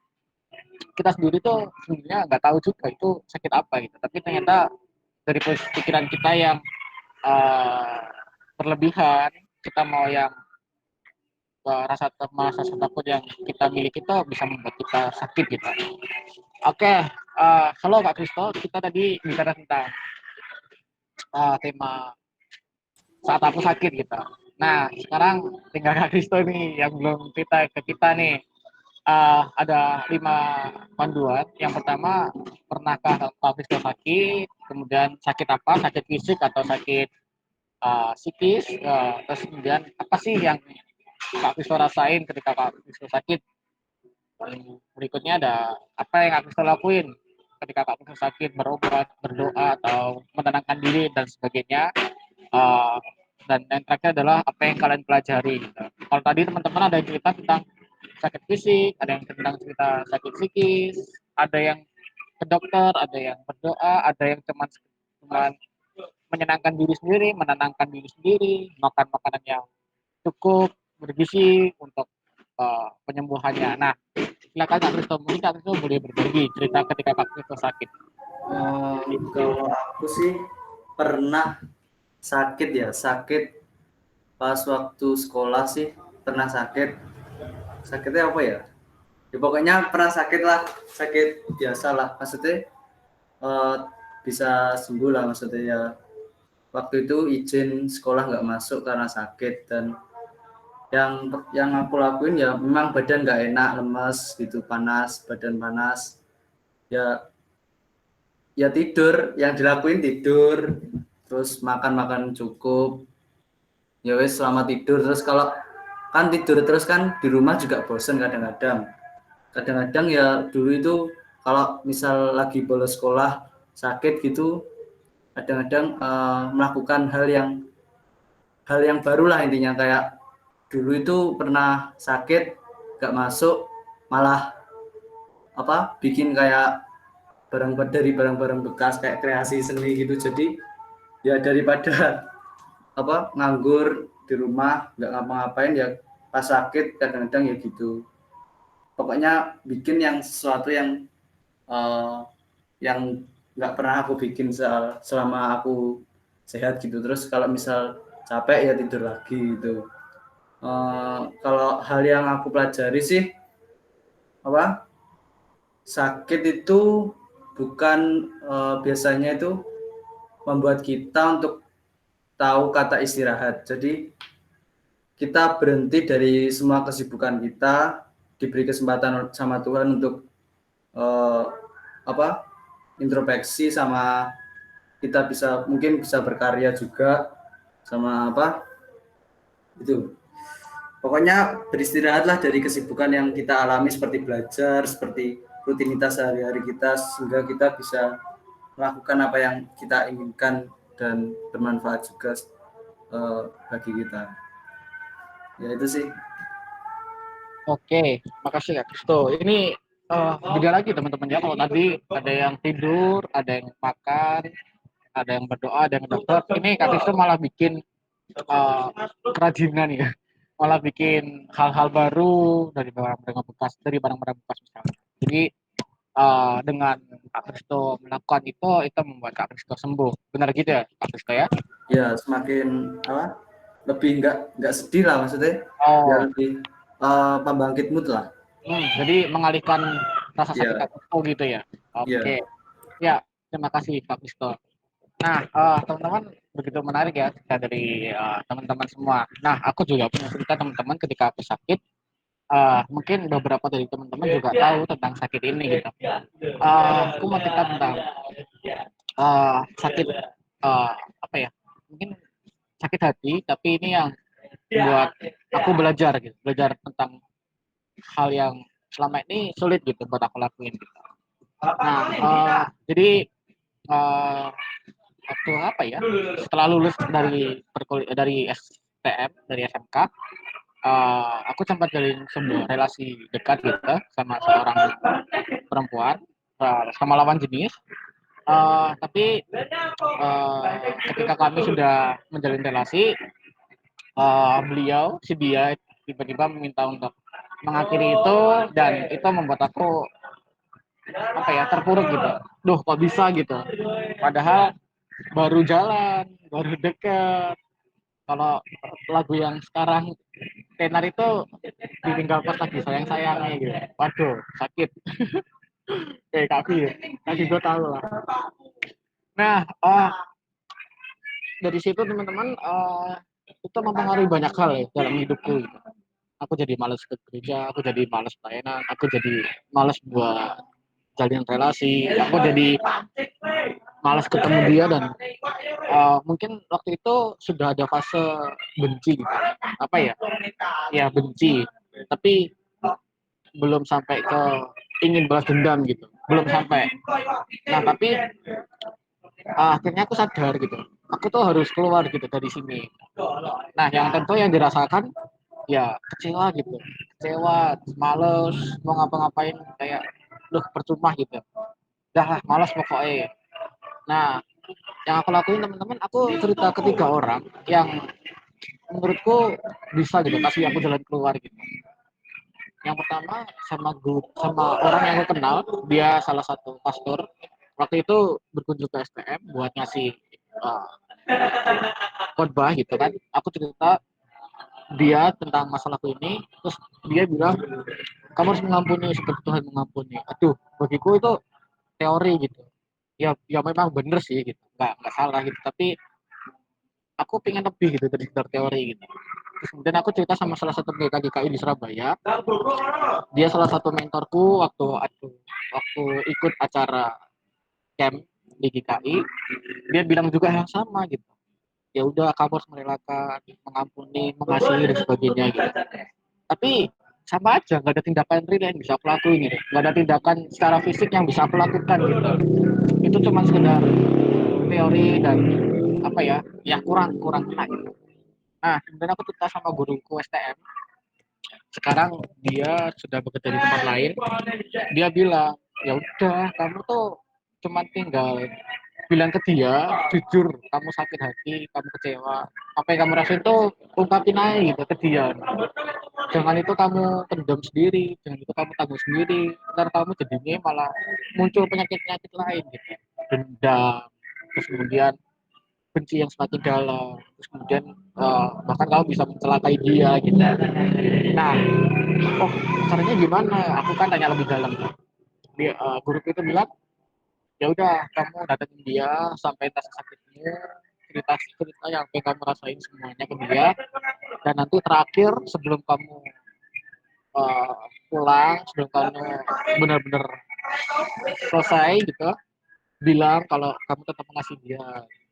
kita sendiri tuh sebenarnya nggak tahu juga itu sakit apa gitu. Tapi ternyata dari pikiran kita yang berlebihan, kita mau yang rasa cemas, rasa takut yang kita miliki itu bisa membuat kita sakit gitu. Oke, halo Kak Kristo, kita tadi bicara tentang tema saat aku sakit gitu. Nah, sekarang tinggal Kak Kristo nih yang belum cerita ke kita nih. Ada 5 panduan. Yang pertama, pernahkah Kak Kristo sakit? Kemudian sakit apa? Sakit fisik atau sakit psikis? Terus kemudian apa sih yang Kak Kristo rasain ketika Kak Kristo sakit? Berikutnya ada apa yang Kak Kristo lakuin ketika Kak Kristo sakit, berobat, berdoa, atau menenangkan diri dan sebagainya. Dan yang terakhir adalah apa yang kalian pelajari. Gitu. Kalau tadi teman-teman ada yang cerita tentang sakit fisik, ada yang tentang cerita sakit psikis, ada yang ke dokter, ada yang berdoa, ada yang cuman menyenangkan diri sendiri, menenangkan diri sendiri, makan makanan yang cukup bergizi untuk penyembuhannya. Nah, silakan Kak Kristo, mungkin Kak Kristo boleh berbagi cerita ketika Kak Kristo sakit. Kalau aku sih pernah sakit ya, sakit pas waktu sekolah sih pernah sakit. Sakitnya apa ya? Ya pokoknya pernah sakit lah, sakit biasa lah. Maksudnya bisa sembuh lah maksudnya ya. Waktu itu izin sekolah nggak masuk karena sakit, dan yang aku lakuin ya memang badan nggak enak, lemas gitu, panas, badan panas. Ya tidur, yang dilakuin tidur, terus makan cukup. Ya wes selama tidur, terus kalau kan tidur terus kan di rumah juga bosen kadang-kadang ya dulu itu kalau misal lagi bolos sekolah sakit gitu, kadang-kadang melakukan hal yang baru lah intinya. Kayak dulu itu pernah sakit gak masuk, malah bikin kayak barang-barang bekas kayak kreasi seni gitu. Jadi ya daripada nganggur di rumah nggak ngapa-ngapain, ya pas sakit kadang-kadang ya gitu. Pokoknya bikin sesuatu yang nggak pernah aku bikin selama aku sehat gitu. Terus kalau misal capek ya tidur lagi gitu. Kalau hal yang aku pelajari sih sakit itu bukan biasanya itu membuat kita untuk tahu kata istirahat. Jadi kita berhenti dari semua kesibukan kita, diberi kesempatan sama Tuhan untuk introspeksi, sama kita mungkin bisa berkarya juga, sama itu. Pokoknya beristirahatlah dari kesibukan yang kita alami seperti belajar, seperti rutinitas sehari-hari kita, sehingga kita bisa melakukan apa yang kita inginkan dan bermanfaat juga bagi kita. Ya itu sih. Oke, makasih Kak Kristo. Ini beda lagi teman-teman ya. Kalau tadi ada yang tidur, ada yang makan, ada yang berdoa, ada yang dokter. Ini Kak Kristo malah bikin kerajinan ya. Malah bikin hal-hal baru dari barang-barang bekas, misalnya. Jadi dengan Kak Kristo melakukan itu membuat Kak Kristo sembuh. Benar gitu ya Kak Kristo ya? Ya, semakin lebih nggak sedih lah maksudnya. Ya lebih pembangkit mood lah. Jadi mengalihkan rasa sakit Kak Kristo gitu ya. Oke. Ya, terima kasih Kak Kristo. Nah, teman-teman, begitu menarik ya cerita dari teman-teman semua. Nah, aku juga punya cerita teman-teman ketika aku sakit. Mungkin beberapa dari teman-teman juga tahu tentang sakit ini gitu. Aku mau cerita tentang sakit mungkin sakit hati, tapi ini yang buat aku belajar tentang hal yang selama ini sulit gitu buat aku lakuin gitu. Nah, jadi waktu setelah lulus dari STM, dari SMK, aku sempat jalin sebuah relasi dekat gitu sama seorang perempuan, sama lawan jenis. Tapi ketika kami sudah menjalin relasi, dia tiba-tiba meminta untuk mengakhiri itu, dan itu membuat aku terpuruk gitu. Duh, kok bisa gitu? Padahal baru jalan, baru deket. Kalau lagu yang sekarang tenar itu ditinggal kos lagi sayang-sayangnya gitu. Waduh, sakit. Kak Vigo tahu lah. Nah, dari situ teman-teman itu mempengaruhi banyak hal ya dalam hidupku gitu. Aku jadi malas ke gereja, aku jadi malas pelayanan, aku jadi malas buat jalin relasi, aku jadi malas ketemu dia dan mungkin waktu itu sudah ada fase benci gitu. Apa ya? Ya benci, tapi belum sampai ke ingin balas dendam gitu. Belum sampai. Nah, tapi akhirnya aku sadar gitu. Aku tuh harus keluar gitu dari sini. Nah, yang tentu yang dirasakan ya kecewa gitu. Kecewa, males, mau ngapa-ngapain kayak percuma gitu. Dah lah, malas pokoknya. Nah, yang aku lakuin teman-teman, aku cerita ke 3 orang yang menurutku bisa gitu kasih aku jalan keluar gitu. Yang pertama sama orang yang aku kenal, dia salah satu pastor. Waktu itu berkunjung ke STM buat ngasih khotbah gitu kan. Aku cerita dia tentang masalahku ini, terus dia bilang kamu harus mengampuni seperti Tuhan mengampuni. Aduh, bagiku itu teori gitu. Ya memang bener sih gitu, nggak salah gitu. Tapi aku pengen lebih gitu dari sekedar teori gitu. Terus kemudian aku cerita sama salah satu GKI di Surabaya. Dia salah satu mentorku waktu ikut acara camp di GKI. Dia bilang juga yang sama gitu. Ya udah, kamu harus merelakan, mengampuni, mengasihi dan sebagainya gitu. Tapi sama aja, nggak ada tindakan real yang bisa aku lakuin gitu. Nggak ada tindakan secara fisik yang bisa aku lakukan gitu. Itu cuma sekedar teori dan apa ya kurang kena gitu. Nah, kemudian aku cerita sama guruku STM. Sekarang dia sudah bekerja di tempat lain. Dia bilang, ya udah, kamu tuh cuma tinggal bilang ke dia, jujur, kamu sakit hati, kamu kecewa, apa yang kamu rasain tuh ungkapin aja gitu ke dia. Jangan itu kamu pendam sendiri, jangan itu kamu tanggung sendiri, ntar kamu jadinya malah muncul penyakit-penyakit lain gitu, dendam, terus kemudian benci yang semakin dalam, terus kemudian bahkan kamu bisa mencelakai dia gitu. Nah, caranya gimana? Aku kan tanya lebih dalam. Dia, guru itu bilang, ya udah kamu datangin dia sampai tas sakitnya, cerita yang kamu rasain semuanya ke dia, dan nanti terakhir sebelum kamu pulang, sebelum kamu benar-benar selesai gitu, bilang kalau kamu tetap mengasihi dia,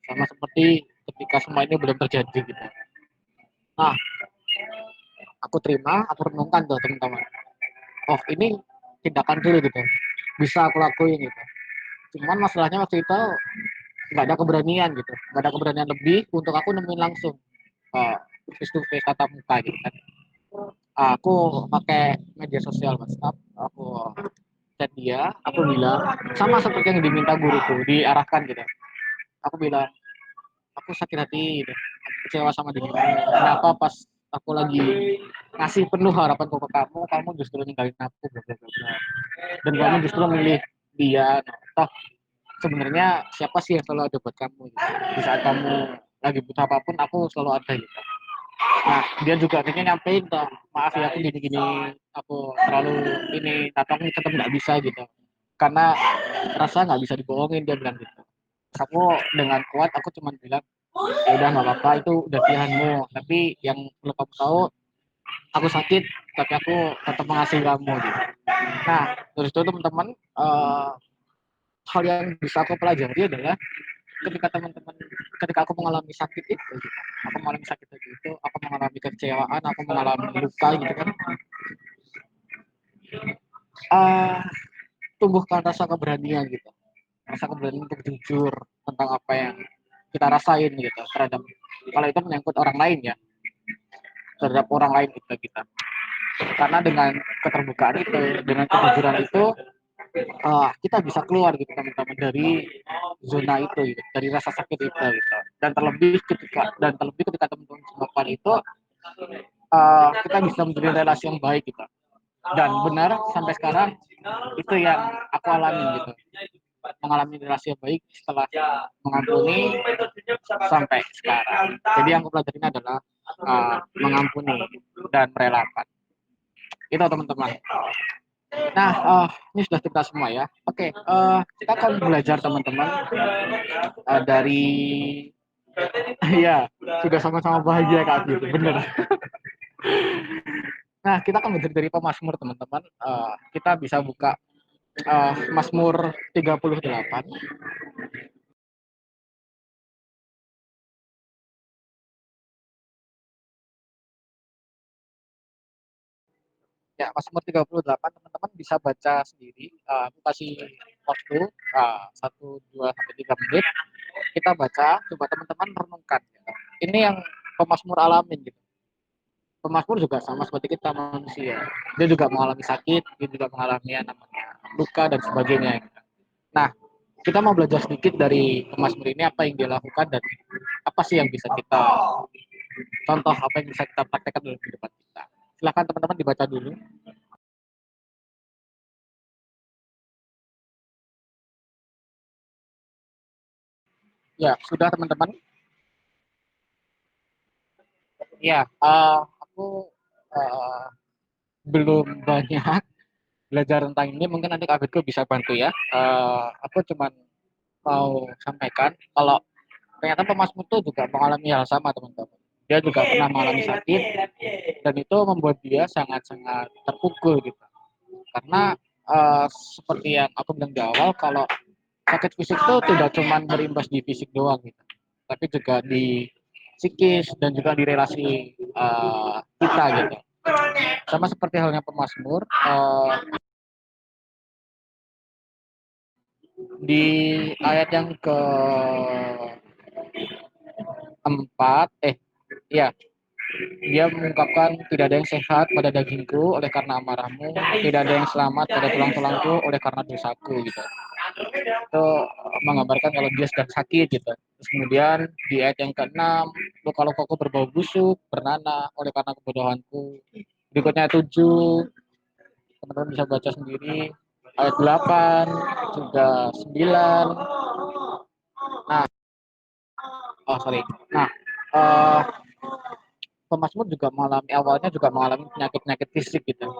sama seperti ketika semua ini belum terjadi gitu. Nah, aku terima, aku renungkan tuh teman-teman. Oh, ini tindakan real gitu, bisa aku lakuin gitu. Cuman masalahnya waktu itu nggak ada keberanian gitu, nggak ada keberanian lebih untuk aku nemuin langsung face to face tatap muka gitu kan. Aku pakai media sosial WhatsApp, aku chat dia, aku bilang sama seperti yang diminta guruku, diarahkan gitu. Aku bilang, aku sakit hati gitu, aku kecewa sama dirimu, kenapa pas aku lagi ngasih penuh harapanku ke kamu justru ninggalin aku, bla bla bla, dan kamu justru milih dia. Toh sebenarnya siapa sih yang selalu ada buat kamu gitu. Di saat kamu lagi butuh apapun, aku selalu ada gitu. Nah, dia juga akhirnya nyampein tuh, maaf ya aku gini-gini, aku terlalu ini, tapi aku tetap nggak bisa gitu, karena rasa nggak bisa dibohongin, dia bilang gitu. Aku dengan kuat, aku cuma bilang, ya udah nggak apa-apa, itu udah pilihanmu, tapi yang perlu kamu tahu, aku sakit, tapi aku tetap mengasihi kamu gitu. Nah, terus itu teman-teman, hal yang bisa aku pelajari adalah ketika aku mengalami sakit itu gitu. Aku mengalami sakit itu, aku mengalami kecewaan, aku mengalami luka gitu kan. Tumbuhkan rasa keberanian gitu. Rasa keberanian untuk jujur tentang apa yang kita rasain gitu terhadap, kalau itu menyangkut orang lain ya, terhadap orang lain kita. Karena dengan keterbukaan itu, dengan kejujuran itu, kita bisa keluar gitu teman-teman dari zona itu gitu, dari rasa sakit itu gitu. Dan terlebih ketika teman-teman melakukan itu, kita bisa menjalin relasi yang baik gitu. Dan benar sampai sekarang itu yang aku alami gitu, mengalami relasi yang baik setelah mengampuni sampai sekarang. Jadi yang aku pelajarin adalah mengampuni dan merelakan. Itu teman-teman. Nah, ini sudah kita semua ya. Oke, kita akan belajar teman-teman dari ya sudah sama-sama bahagia Kak gitu, bener. Nah, kita akan belajar dari pemazmur teman-teman. Kita bisa buka Mazmur 38. Ya, Mazmur 38 teman-teman bisa baca sendiri. Aku kasih waktu 1, 2 sampai 3 menit. Kita baca, coba teman-teman renungkan. Gitu. Ini yang pemazmur alamin gitu. Pemazmur juga sama seperti kita manusia. Dia juga mengalami sakit, dia juga mengalami yang namanya luka dan sebagainya. Gitu. Nah, kita mau belajar sedikit dari pemazmur ini apa yang dia lakukan dan apa sih yang bisa kita contoh, apa yang bisa kita praktekkan dalam kehidupan kita. Silakan teman-teman dibaca dulu. Ya, sudah teman-teman. Ya, aku belum banyak belajar tentang ini. Mungkin nanti Kak Firgo bisa bantu ya. Aku cuma mau sampaikan kalau ternyata pemazmur itu juga mengalami hal sama teman-teman. Dia juga pernah mengalami sakit dan itu membuat dia sangat-sangat terpukul gitu. Karena seperti yang aku bilang di awal, kalau sakit fisik itu tidak cuma berimbas di fisik doang gitu, tapi juga di psikis dan juga di relasi kita gitu. Sama seperti halnya pemazmur, di ayat yang ke-4, ya, dia mengungkapkan tidak ada yang sehat pada dagingku oleh karena amarahmu, tidak ada yang selamat pada tulang-tulangku oleh karena dosaku gitu. Itu menggambarkan kalau dia sedang sakit gitu. Terus kemudian di ayat yang ke-6, luka-lukaku berbau busuk, bernanah oleh karena kebodohanku. Berikutnya 7, teman-teman bisa baca sendiri. Ayat 8, juga 9. Nah, pemazmur juga awalnya juga mengalami penyakit-penyakit fisik gitu.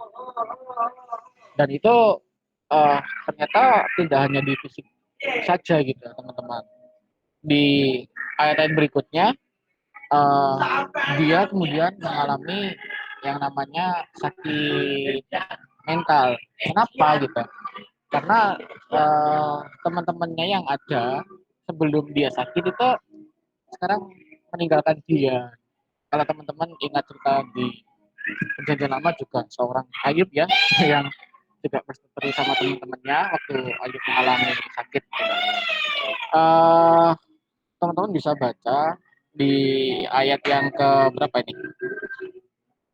Dan itu ternyata tidak hanya di fisik saja gitu teman-teman. Di ayat-ayat berikutnya dia kemudian mengalami yang namanya sakit mental. Kenapa gitu? Karena teman-temannya yang ada sebelum dia sakit itu sekarang meninggalkan dia. Kalau teman-teman ingat cerita di Perjanjian Lama juga seorang Ayub ya yang juga berseteru sama teman-temannya waktu Ayub mengalami sakit. Teman-teman bisa baca di ayat yang ke berapa ini?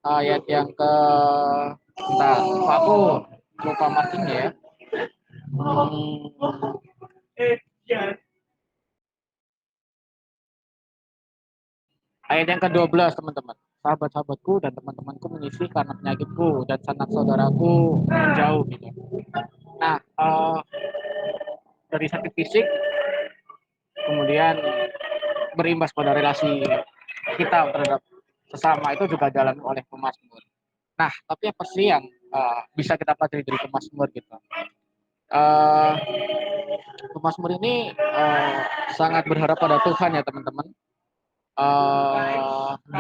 Ayat yang ke bentar, aku lupa marking ya. Ayat yang ke-12 teman-teman. Sahabat-sahabatku dan teman-temanku mengisi karena penyakitku dan sanak saudaraku menjauh gitu. Nah, dari sakit fisik kemudian berimbas pada relasi kita terhadap sesama itu juga dialami oleh pemazmur. Nah, tapi apa sih yang bisa kita pelajari dari pemazmur gitu? Pemazmur ini sangat berharap pada Tuhan ya teman-teman.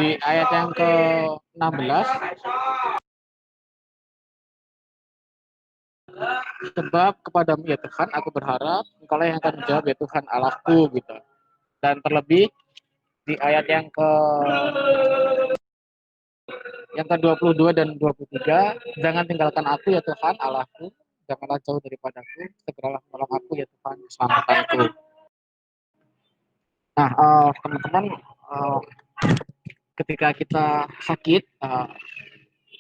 Di ayat yang ke-16, sebab kepadamu ya Tuhan aku berharap, engkaulah yang akan menjawab ya Tuhan Allahku gitu. Dan terlebih di ayat yang ke-22 dan 23, jangan tinggalkan aku ya Tuhan Allahku, janganlah jauh daripadaku, segeralah menolong aku ya Tuhan keselamatanku. Nah, teman-teman, ketika kita sakit,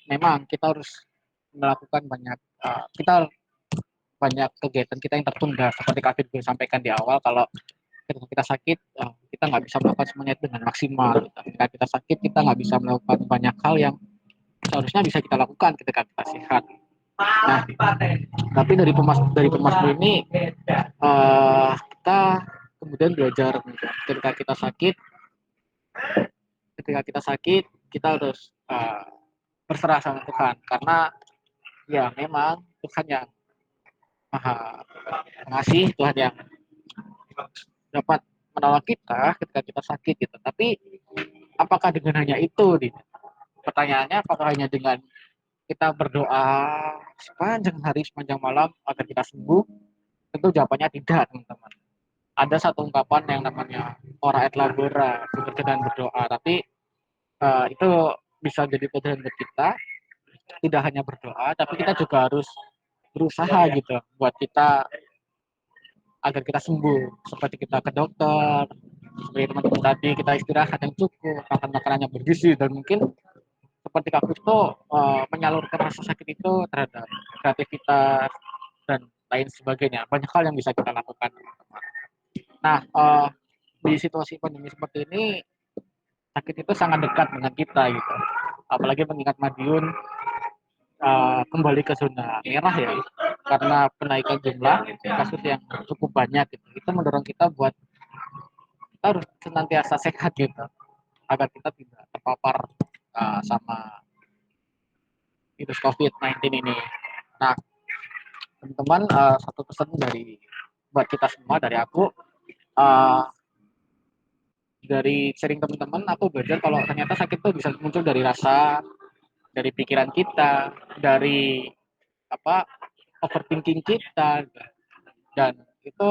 memang kita harus melakukan banyak kegiatan kita yang tertunda seperti Kak Firgo sampaikan di awal. Kalau ketika kita sakit, kita nggak bisa melakukan semuanya dengan maksimal. Ketika kita sakit, kita nggak bisa melakukan banyak hal yang seharusnya bisa kita lakukan ketika kita sehat. Nah, tapi dari pemazmur ini kita kemudian belajar ketika kita sakit kita harus berserah sama Tuhan, karena ya memang Tuhan yang maha pengasih, Tuhan yang dapat menolong kita ketika kita sakit gitu. Tapi apakah dengan hanya itu? Pertanyaannya, apakah hanya dengan kita berdoa sepanjang hari, sepanjang malam agar kita sembuh? Tentu jawabannya tidak, teman-teman. Ada satu ungkapan yang namanya ora et labora, bekerja dan berdoa. Tapi itu bisa jadi pelajaran buat kita, tidak hanya berdoa, tapi kita juga harus berusaha gitu buat kita agar kita sembuh. Seperti kita ke dokter, seperti teman-teman tadi, kita istirahat yang cukup, makan makanan yang bergizi, dan mungkin seperti Kak Pusto menyalurkan rasa sakit itu terhadap kreativitas dan lain sebagainya. Banyak hal yang bisa kita lakukan, teman-teman. Nah, di situasi pandemi seperti ini, sakit itu sangat dekat dengan kita gitu. Apalagi mengingat Madiun kembali ke zona merah ya, karena kenaikan jumlah kasus yang cukup banyak gitu. Itu mendorong kita buat kita harus senantiasa sehat gitu, agar kita tidak terpapar sama virus COVID-19 ini. Nah, teman-teman, satu pesan buat kita semua dari aku, dari sharing teman-teman, aku belajar kalau ternyata sakit itu bisa muncul dari rasa, dari pikiran kita, dari overthinking kita, dan itu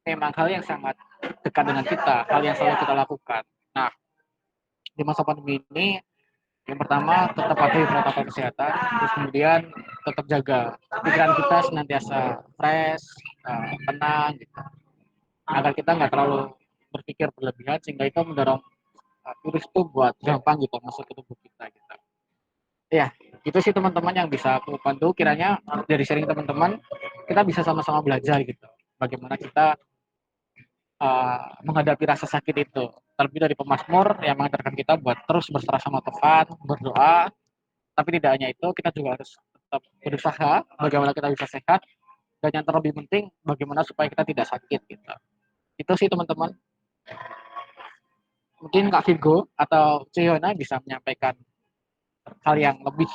memang hal yang sangat dekat dengan kita, hal yang selalu kita lakukan. Nah, di masa pandemi ini, yang pertama tetap patuhi protokol kesehatan, terus kemudian tetap jaga pikiran kita senantiasa fresh, tenang, gitu, agar kita nggak terlalu berpikir berlebihan, sehingga itu mendorong virus itu buat gampang gitu masuk ke tubuh kita gitu. Ya, itu sih teman-teman yang bisa aku bantu. Kiranya dari sharing teman-teman, kita bisa sama-sama belajar gitu, bagaimana kita menghadapi rasa sakit itu. Terlebih dari pemazmur yang mengajarkan kita buat terus berserah sama Tuhan, berdoa. Tapi tidak hanya itu, kita juga harus tetap berusaha bagaimana kita bisa sehat, dan yang terlebih penting bagaimana supaya kita tidak sakit gitu. Itu sih teman-teman. Mungkin Kak Virgo atau Ceyona bisa menyampaikan hal yang lebih.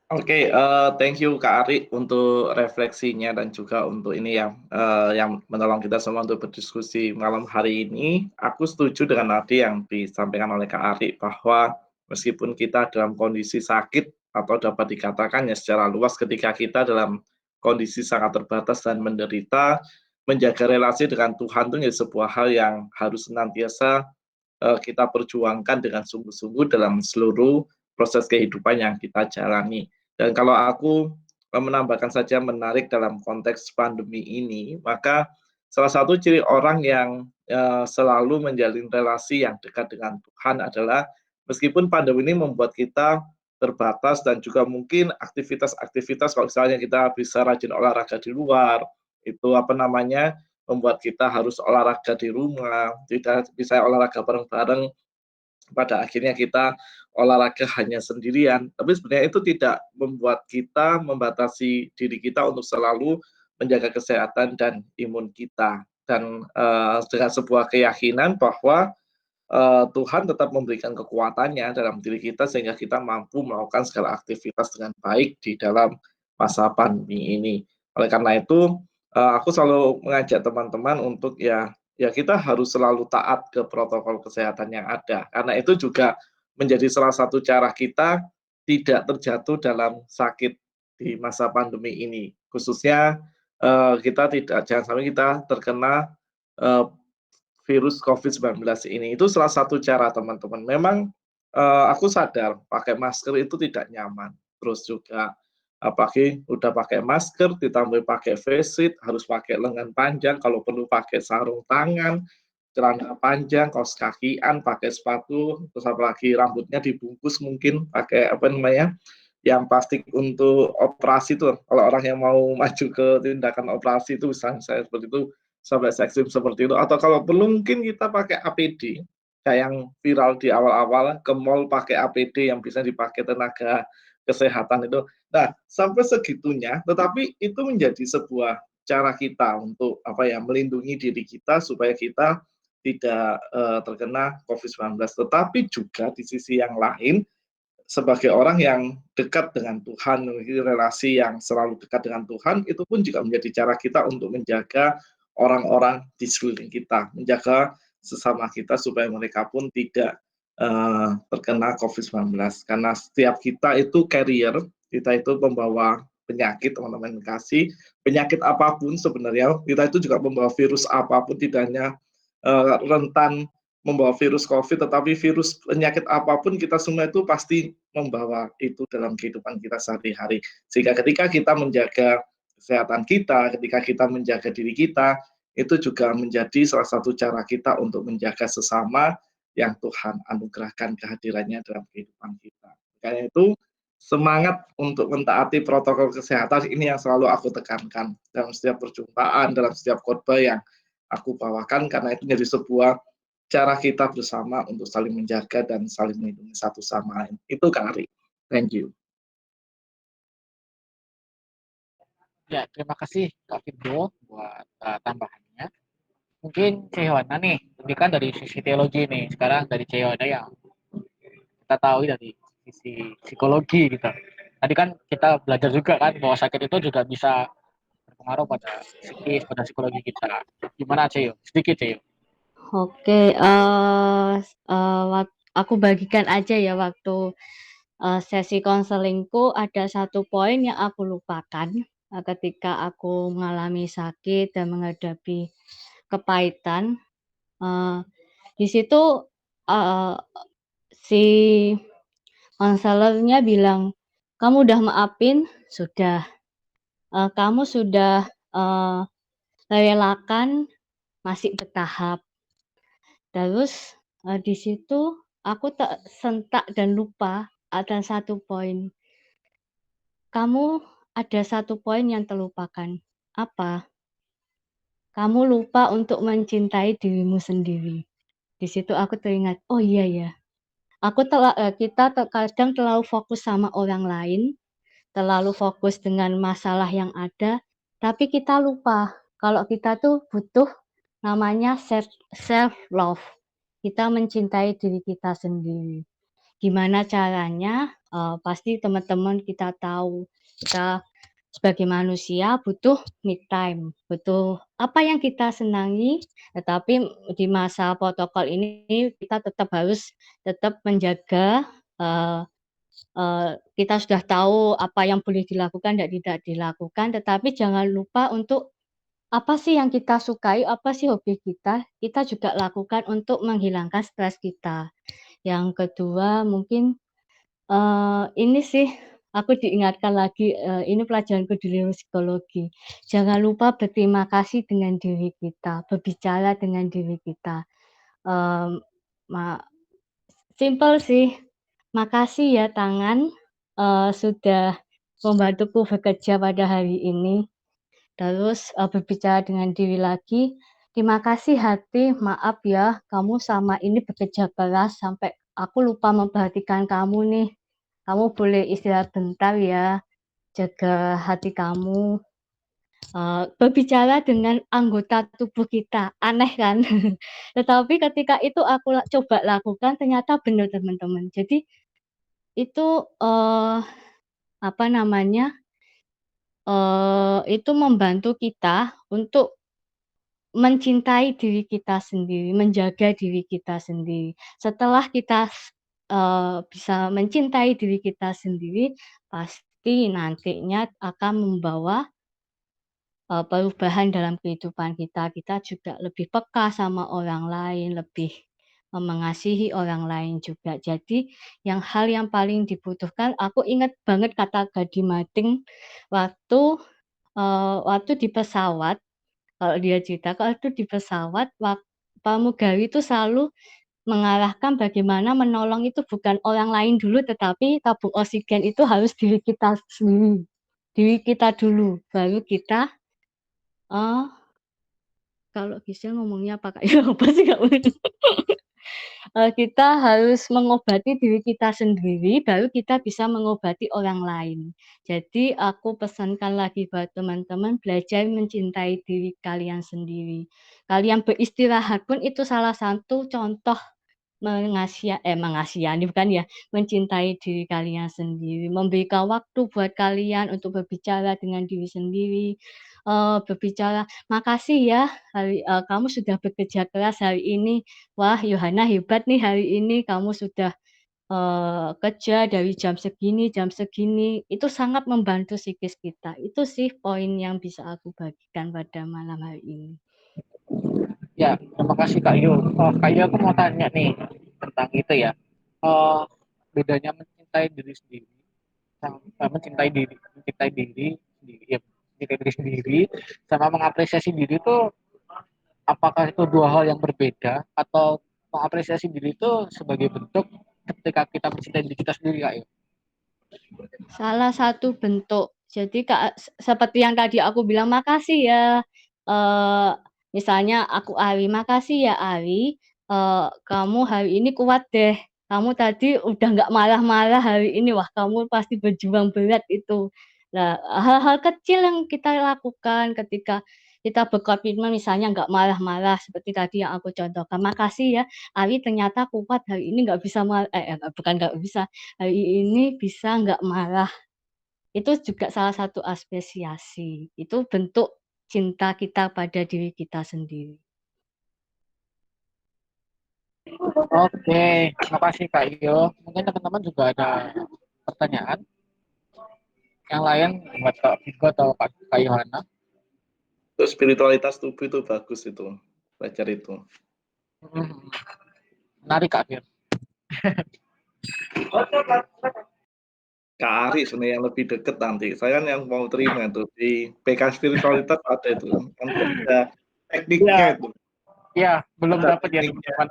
Oke, thank you Kak Ari untuk refleksinya dan juga untuk ini yang menolong kita semua untuk berdiskusi malam hari ini. Aku setuju dengan tadi yang disampaikan oleh Kak Ari bahwa meskipun kita dalam kondisi sakit atau dapat dikatakan ya secara luas ketika kita dalam kondisi sangat terbatas dan menderita, menjaga relasi dengan Tuhan itu ya sebuah hal yang harus senantiasa kita perjuangkan dengan sungguh-sungguh dalam seluruh proses kehidupan yang kita jalani. Dan kalau aku menambahkan saja menarik dalam konteks pandemi ini, maka salah satu ciri orang yang selalu menjalin relasi yang dekat dengan Tuhan adalah meskipun pandemi ini membuat kita terbatas dan juga mungkin aktivitas-aktivitas, kalau misalnya kita bisa rajin olahraga di luar, itu membuat kita harus olahraga di rumah, tidak bisa olahraga bareng-bareng, pada akhirnya kita olahraga hanya sendirian. Tapi sebenarnya itu tidak membuat kita membatasi diri kita untuk selalu menjaga kesehatan dan imun kita. Dan dengan sebuah keyakinan bahwa Tuhan tetap memberikan kekuatannya dalam diri kita sehingga kita mampu melakukan segala aktivitas dengan baik di dalam masa pandemi ini. Oleh karena itu, aku selalu mengajak teman-teman untuk ya kita harus selalu taat ke protokol kesehatan yang ada. Karena itu juga menjadi salah satu cara kita tidak terjatuh dalam sakit di masa pandemi ini. Khususnya jangan sampai kita terkena virus COVID-19 ini. Itu salah satu cara teman-teman. Memang aku sadar pakai masker itu tidak nyaman. Terus juga apalagi udah pakai masker ditambah pakai face shield, harus pakai lengan panjang, kalau perlu pakai sarung tangan, celana panjang, kaos kakian, pakai sepatu, terus apalagi rambutnya dibungkus mungkin pakai yang plastik untuk operasi tuh. Kalau orang yang mau maju ke tindakan operasi itu misalnya saya seperti itu, sampai ekstrim seperti itu. Atau kalau perlu mungkin kita pakai APD kayak yang viral di awal-awal, ke mall pakai APD yang bisa dipakai tenaga kesehatan itu. Nah, sampai segitunya, tetapi itu menjadi sebuah cara kita untuk melindungi diri kita supaya kita tidak terkena COVID-19. Tetapi juga di sisi yang lain, sebagai orang yang dekat dengan Tuhan, memiliki relasi yang selalu dekat dengan Tuhan, itu pun juga menjadi cara kita untuk menjaga orang-orang di sekeliling kita, menjaga sesama kita supaya mereka pun tidak terkena COVID-19. Karena setiap kita itu carrier, kita itu pembawa penyakit, teman-teman kasih, penyakit apapun sebenarnya, kita itu juga membawa virus apapun, tidak hanya rentan membawa virus COVID, tetapi virus penyakit apapun kita semua itu pasti membawa itu dalam kehidupan kita sehari-hari. Sehingga ketika kita menjaga kesehatan kita, ketika kita menjaga diri kita, itu juga menjadi salah satu cara kita untuk menjaga sesama yang Tuhan anugerahkan kehadirannya dalam kehidupan kita. Karena itu semangat untuk mentaati protokol kesehatan ini yang selalu aku tekankan dalam setiap perjumpaan, dalam setiap khotbah yang aku bawakan, karena itu menjadi sebuah cara kita bersama untuk saling menjaga dan saling melindungi satu sama lain. Itu Kak Ari. Thank you. Ya, terima kasih Kak Firgo buat tambahannya. Mungkin Ceyona nih, ini kan dari sisi teologi nih, sekarang dari Ceyona yang kita tahu dari sisi psikologi gitu. Tadi kan kita belajar juga kan bahwa sakit itu juga bisa berpengaruh pada psikis, pada psikologi kita. Gimana Ceyo? Sedikit Ceyo. Oke, aku bagikan aja ya waktu sesi konselingku ada satu poin yang aku lupakan ketika aku mengalami sakit dan menghadapi kepahitan. Di situ si konselornya bilang, kamu udah maafin? Sudah. Kamu sudah relakan? Masih bertahap. Terus di situ aku tersentak dan lupa ada satu poin. Kamu ada satu poin yang terlupakan. Apa? Kamu lupa untuk mencintai dirimu sendiri. Di situ aku teringat, oh iya ya. Kita terkadang terlalu fokus sama orang lain, terlalu fokus dengan masalah yang ada, tapi kita lupa kalau kita tuh butuh namanya self love. Kita mencintai diri kita sendiri. Gimana caranya? Pasti teman-teman kita tahu, kita sebagai manusia butuh me time, butuh apa yang kita senangi, tetapi di masa protokol ini kita tetap harus menjaga, kita sudah tahu apa yang boleh dilakukan dan tidak dilakukan, tetapi jangan lupa untuk apa sih yang kita sukai, apa sih hobi kita juga lakukan untuk menghilangkan stres kita. Yang kedua mungkin, ini sih aku diingatkan lagi, ini pelajaranku di psikologi. Jangan lupa berterima kasih dengan diri kita, berbicara dengan diri kita. Simpel sih, makasih ya tangan, sudah membantuku bekerja pada hari ini. Terus berbicara dengan diri lagi, terima kasih hati, maaf ya kamu sama ini bekerja keras sampai aku lupa memperhatikan kamu nih. Kamu boleh istirahat bentar ya, jaga hati kamu. Berbicara dengan anggota tubuh kita, aneh kan? Tetapi ketika itu aku coba lakukan ternyata benar teman-teman. Jadi itu itu membantu kita untuk mencintai diri kita sendiri, menjaga diri kita sendiri. Setelah kita bisa mencintai diri kita sendiri, pasti nantinya akan membawa perubahan dalam kehidupan kita. Kita juga lebih peka sama orang lain, lebih mengasihi orang lain juga. Jadi hal yang paling dibutuhkan, aku ingat banget kata Gading Mading waktu di pesawat, kalau dia cerita, waktu di pesawat, pramugari itu selalu mengarahkan bagaimana menolong itu bukan orang lain dulu, tetapi tabung oksigen itu harus diri kita sendiri, diri kita dulu, baru kita kalau Gisel ngomongnya apa Kak? Ya apa sih Kak? kita harus mengobati diri kita sendiri, baru kita bisa mengobati orang lain. Jadi aku pesankan lagi buat teman-teman, belajar mencintai diri kalian sendiri. Kalian beristirahat pun itu salah satu contoh mengasihani bukan ya, mencintai diri kalian sendiri, memberikan waktu buat kalian untuk berbicara dengan diri sendiri, berbicara, "Makasih ya kamu sudah bekerja keras hari ini. Wah, Yohana hebat nih hari ini kamu sudah, kerja dari jam segini." Itu sangat membantu psikis kita. Itu sih poin yang bisa aku bagikan pada malam hari ini. Ya, terima kasih Kak Yu. Kak Yu, aku mau tanya nih tentang itu ya. Bedanya mencintai diri sendiri, mencintai diri sendiri, sama mengapresiasi diri itu, apakah itu dua hal yang berbeda atau mengapresiasi diri itu sebagai bentuk ketika kita mencintai diri kita sendiri, Kak Yu? Salah satu bentuk. Jadi seperti yang tadi aku bilang, "Makasih ya," misalnya aku Ari, "Makasih ya Ari, kamu hari ini kuat deh. Kamu tadi udah nggak marah-marah hari ini. Wah, kamu pasti berjuang berat itu." Nah, hal-hal kecil yang kita lakukan ketika kita berkomitmen misalnya nggak marah-marah seperti tadi yang aku contohkan, "Makasih ya Ari ternyata kuat hari ini nggak bisa bukan nggak bisa, hari ini bisa nggak marah." Itu juga salah satu apresiasi. Itu bentuk cinta kita pada diri kita sendiri. Oke, terima kasih Kak Yu. Mungkin teman-teman juga ada pertanyaan yang lain buat Kak Vigo atau Kak Yohana. Itu spiritualitas tubuh itu bagus itu, belajar itu. Menarik Kak Fir. Kak Ari sebenarnya yang lebih deket nanti. Saya kan yang mau terima itu di PK spiritualitas ada itu. Nanti ada tekniknya itu. Ya, belum Ada dapat ya tekniknya. teman-teman.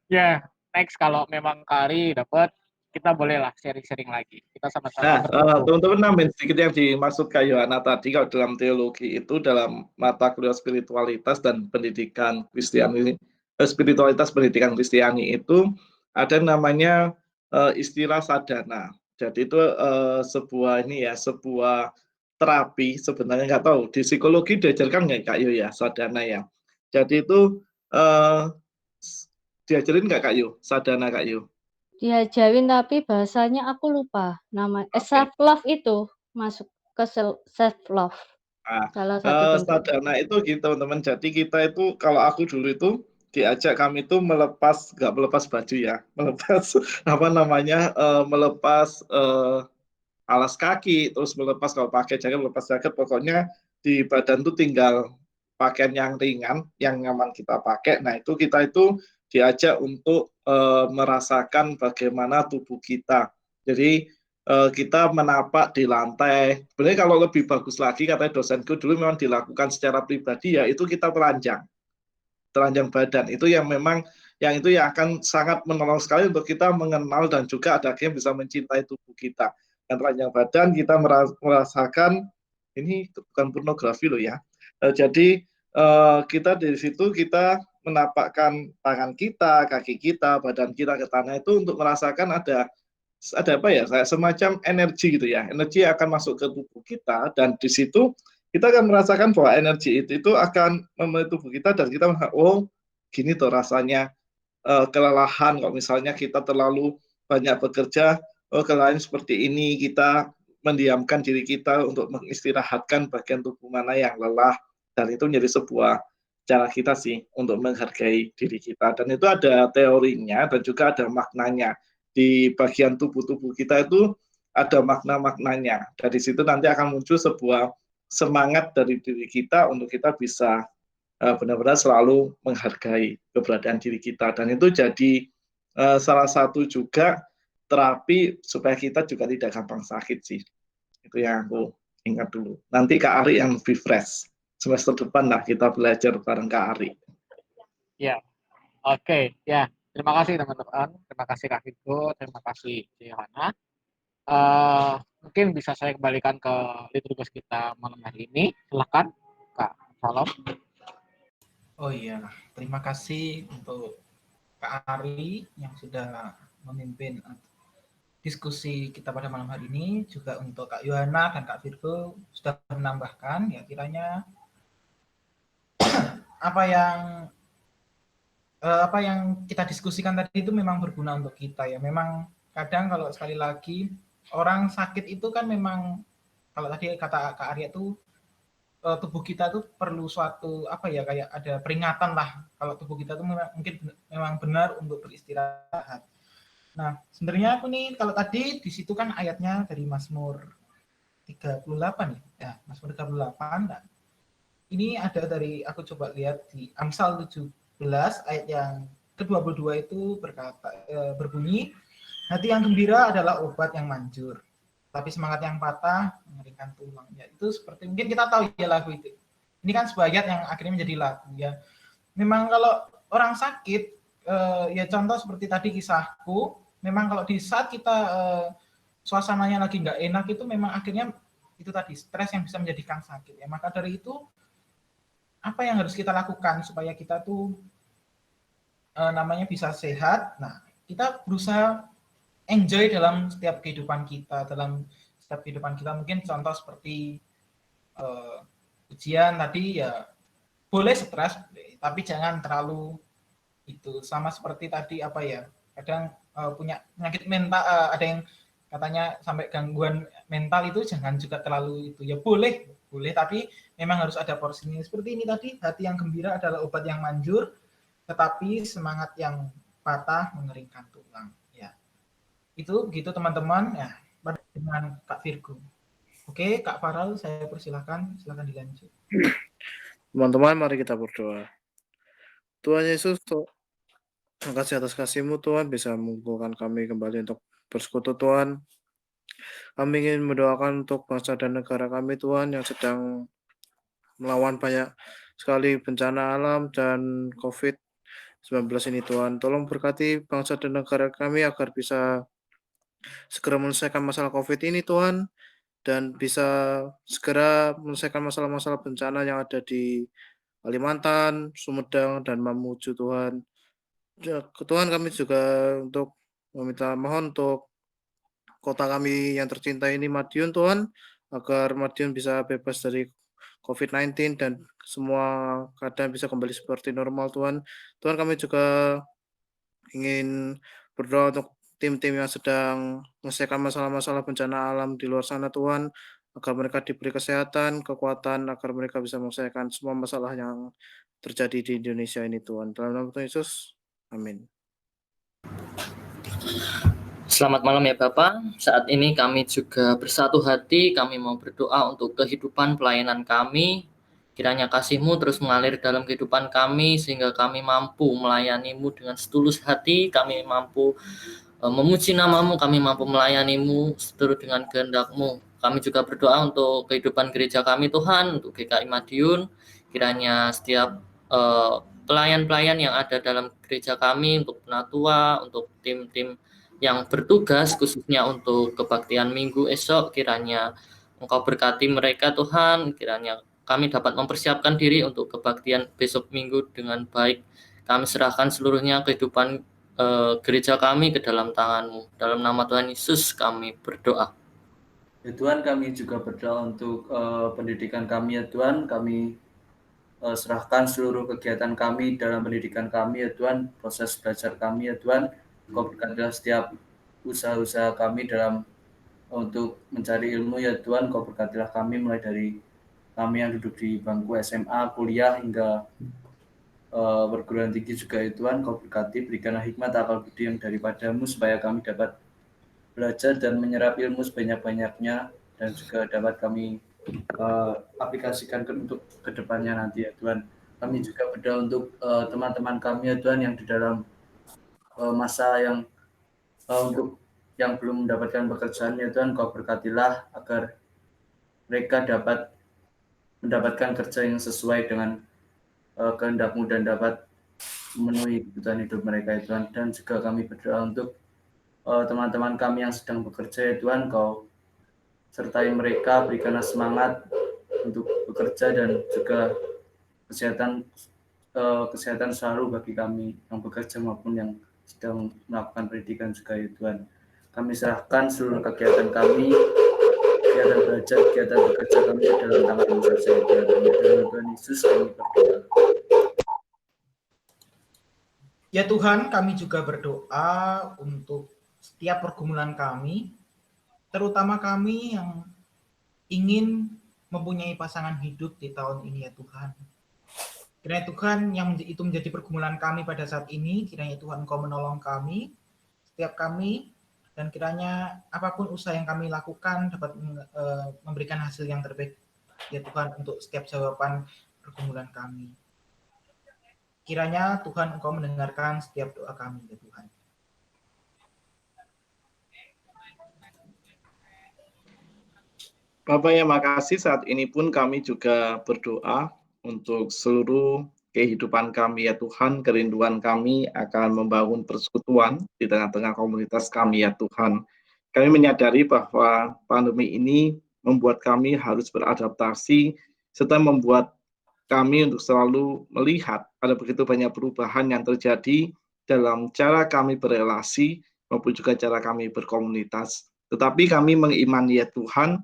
Ya, next kalau memang Kak Ari dapat, kita bolehlah sharing-sharing lagi. Kita sama-sama Nah, teman-teman nambahin sedikit yang dimaksud Kak Yohana tadi, kalau dalam teologi itu dalam mata kuliah spiritualitas dan pendidikan Kristiani, spiritualitas pendidikan Kristiani itu ada namanya istilah sadhana. Jadi itu sebuah terapi sebenarnya, nggak tahu di psikologi diajarkan nggak Kak Yu ya sadhana ya. Jadi itu diajarin nggak Kak Yu sadhana Kak Yu? Diajarin tapi bahasanya aku lupa nama. Self love itu masuk ke self love. Salah satu bentuk. Sadhana itu gitu teman-teman. Jadi kita itu kalau aku dulu itu diajak kami itu nggak melepas baju ya, melepas melepas alas kaki, terus melepas kalau pakai jaket, melepas jaket, pokoknya di badan tuh tinggal pakaian yang ringan, yang nyaman kita pakai. Nah itu kita itu diajak untuk merasakan bagaimana tubuh kita. Jadi kita menapak di lantai. Sebenarnya kalau lebih bagus lagi, katanya dosenku dulu memang dilakukan secara pribadi ya, itu kita telanjang badan. Itu yang memang yang akan sangat menolong sekali untuk kita mengenal dan juga akhirnya bisa mencintai tubuh kita. Dan telanjang badan kita merasakan ini bukan pornografi loh ya. Jadi kita dari situ kita menapakkan tangan kita, kaki kita, badan kita ke tanah itu untuk merasakan ada apa ya, semacam energi gitu ya. Energi akan masuk ke tubuh kita dan di situ kita akan merasakan bahwa energi itu akan memenuhi tubuh kita dan kita oh gini tuh rasanya kelelahan kalau misalnya kita terlalu banyak bekerja, oh kelelahan seperti ini, kita mendiamkan diri kita untuk mengistirahatkan bagian tubuh mana yang lelah, dan itu menjadi sebuah cara kita sih untuk menghargai diri kita, dan itu ada teorinya dan juga ada maknanya. Di bagian tubuh-tubuh kita itu ada makna-maknanya. Dari situ nanti akan muncul sebuah semangat dari diri kita untuk kita bisa benar-benar selalu menghargai keberadaan diri kita. Dan itu jadi salah satu juga terapi supaya kita juga tidak gampang sakit sih. Itu yang aku ingat dulu. Nanti Kak Ari yang lebih fresh. Semester depan lah kita belajar bareng Kak Ari. Ya, oke. Ya, terima kasih teman-teman. Terima kasih Kak Vigo, terima kasih Yohana. Mungkin bisa saya kembalikan ke liturgus kita malam hari ini. Silakan Kak Salam. Oh iya, terima kasih untuk Kak Ari yang sudah memimpin diskusi kita pada malam hari ini, juga untuk Kak Yohana dan Kak Virgo sudah menambahkan ya kiranya apa yang kita diskusikan tadi itu memang berguna untuk kita ya. Memang kadang kalau sekali lagi orang sakit itu kan memang kalau tadi kata Kak Arya itu tubuh kita tuh perlu suatu apa ya kayak ada peringatan lah kalau tubuh kita tuh mungkin memang benar untuk beristirahat. Nah, sebenarnya aku nih kalau tadi di situ kan ayatnya dari Mazmur 38 ya. Mazmur 38. Nah, ini ada dari aku coba lihat di Amsal 17 ayat yang ke-22 itu berbunyi, hati yang gembira adalah obat yang manjur, tapi semangat yang patah mengeringkan tulang. Ya, itu seperti mungkin kita tahu ya lagu itu. Ini kan sebuah ayat yang akhirnya menjadi lagu ya. Memang kalau orang sakit ya contoh seperti tadi kisahku, memang kalau di saat kita suasananya lagi nggak enak itu memang akhirnya itu tadi stres yang bisa menjadikan sakit ya. Maka dari itu apa yang harus kita lakukan supaya kita tuh namanya bisa sehat? Nah, kita berusaha enjoy dalam setiap kehidupan kita, mungkin contoh seperti ujian tadi ya boleh stres, tapi jangan terlalu itu. Sama seperti tadi apa ya, kadang punya penyakit mental, ada yang katanya sampai gangguan mental itu jangan juga terlalu itu ya boleh tapi memang harus ada porsinya. Seperti ini tadi, hati yang gembira adalah obat yang manjur, tetapi semangat yang patah mengeringkan tulang. Ya, itu begitu teman-teman ya dengan Kak Virgo. Oke, Kak Farel, saya silakan dilanjut. Teman-teman, mari kita berdoa. Tuhan Yesus, terima kasih atas kasih-Mu Tuhan, bisa mengumpulkan kami kembali untuk bersekutu Tuhan. Kami ingin mendoakan untuk bangsa dan negara kami Tuhan yang sedang melawan banyak sekali bencana alam dan COVID-19 ini Tuhan. Tolong berkati bangsa dan negara kami agar bisa segera menyelesaikan masalah COVID ini Tuhan, dan bisa segera menyelesaikan masalah-masalah bencana yang ada di Kalimantan, Sumedang, dan Mamuju Tuhan. Tuhan, kami juga mohon untuk kota kami yang tercinta ini Madiun Tuhan, agar Madiun bisa bebas dari COVID-19 dan semua keadaan bisa kembali seperti normal Tuhan. Tuhan, kami juga ingin berdoa untuk tim-tim yang sedang menyelesaikan masalah-masalah bencana alam di luar sana Tuhan, agar mereka diberi kesehatan, kekuatan, agar mereka bisa menyelesaikan semua masalah yang terjadi di Indonesia ini Tuhan. Dalam nama Tuhan Yesus, amin. Selamat malam ya Bapak. Saat ini kami juga bersatu hati, kami mau berdoa untuk kehidupan pelayanan kami. Kiranya kasih-Mu terus mengalir dalam kehidupan kami, sehingga kami mampu melayani-Mu dengan setulus hati, kami mampu memuji nama-Mu, kami mampu melayani-Mu seturut dengan kehendak-Mu. Kami juga berdoa untuk kehidupan gereja kami Tuhan, untuk GKI Madiun. Kiranya setiap pelayan-pelayan yang ada dalam gereja kami, untuk penatua, untuk tim-tim yang bertugas khususnya untuk kebaktian minggu esok, kiranya Engkau berkati mereka Tuhan, kiranya kami dapat mempersiapkan diri untuk kebaktian besok minggu dengan baik. Kami serahkan seluruhnya kehidupan gereja kami ke dalam tangan-Mu. Dalam nama Tuhan Yesus kami berdoa. Ya Tuhan, kami juga berdoa untuk pendidikan kami ya Tuhan. Kami serahkan seluruh kegiatan kami dalam pendidikan kami ya Tuhan, proses belajar kami ya Tuhan. Engkau berkatilah setiap usaha-usaha kami dalam untuk mencari ilmu ya Tuhan. Engkau berkatilah kami mulai dari kami yang duduk di bangku SMA, kuliah, hingga perguruan tinggi juga ya Tuhan. Engkau berkati, berikanlah hikmat akal budi yang daripada-Mu, supaya kami dapat belajar dan menyerap ilmu sebanyak-banyaknya, dan juga dapat kami aplikasikan untuk kedepannya nanti ya Tuhan. Kami juga berdoa untuk teman-teman kami ya Tuhan yang di dalam masa yang untuk yang belum mendapatkan pekerjaan ya Tuhan. Kau berkatilah agar mereka dapat mendapatkan kerja yang sesuai dengan kehendak-Mu dan dapat memenuhi kebutuhan hidup mereka ya Tuhan. Dan juga kami berdoa untuk teman-teman kami yang sedang bekerja ya Tuhan. Kau sertai mereka, berikanlah semangat untuk bekerja dan juga kesehatan kesehatan selalu bagi kami yang bekerja maupun yang sedang melakukan pendidikan juga ya Tuhan. Kami serahkan seluruh kegiatan kami, kegiatan belajar, kegiatan bekerja kami ke dalam tangan saja ya Tuhan. Dalam Tuhan Yesus kami berdoa. Ya Tuhan, kami juga berdoa untuk setiap pergumulan kami, terutama kami yang ingin mempunyai pasangan hidup di tahun ini ya Tuhan. Kiranya Tuhan yang itu menjadi pergumulan kami pada saat ini, kiranya Tuhan Engkau menolong kami, setiap kami, dan kiranya apapun usaha yang kami lakukan dapat memberikan hasil yang terbaik ya Tuhan untuk setiap jawaban pergumulan kami. Kiranya Tuhan Engkau mendengarkan setiap doa kami ya Tuhan. Bapak yang makasih, saat ini pun kami juga berdoa untuk seluruh kehidupan kami ya Tuhan, kerinduan kami akan membangun persekutuan di tengah-tengah komunitas kami ya Tuhan. Kami menyadari bahwa pandemi ini membuat kami harus beradaptasi, serta membuat kami untuk selalu melihat ada begitu banyak perubahan yang terjadi dalam cara kami berelasi maupun juga cara kami berkomunitas. Tetapi kami mengimani ya Tuhan,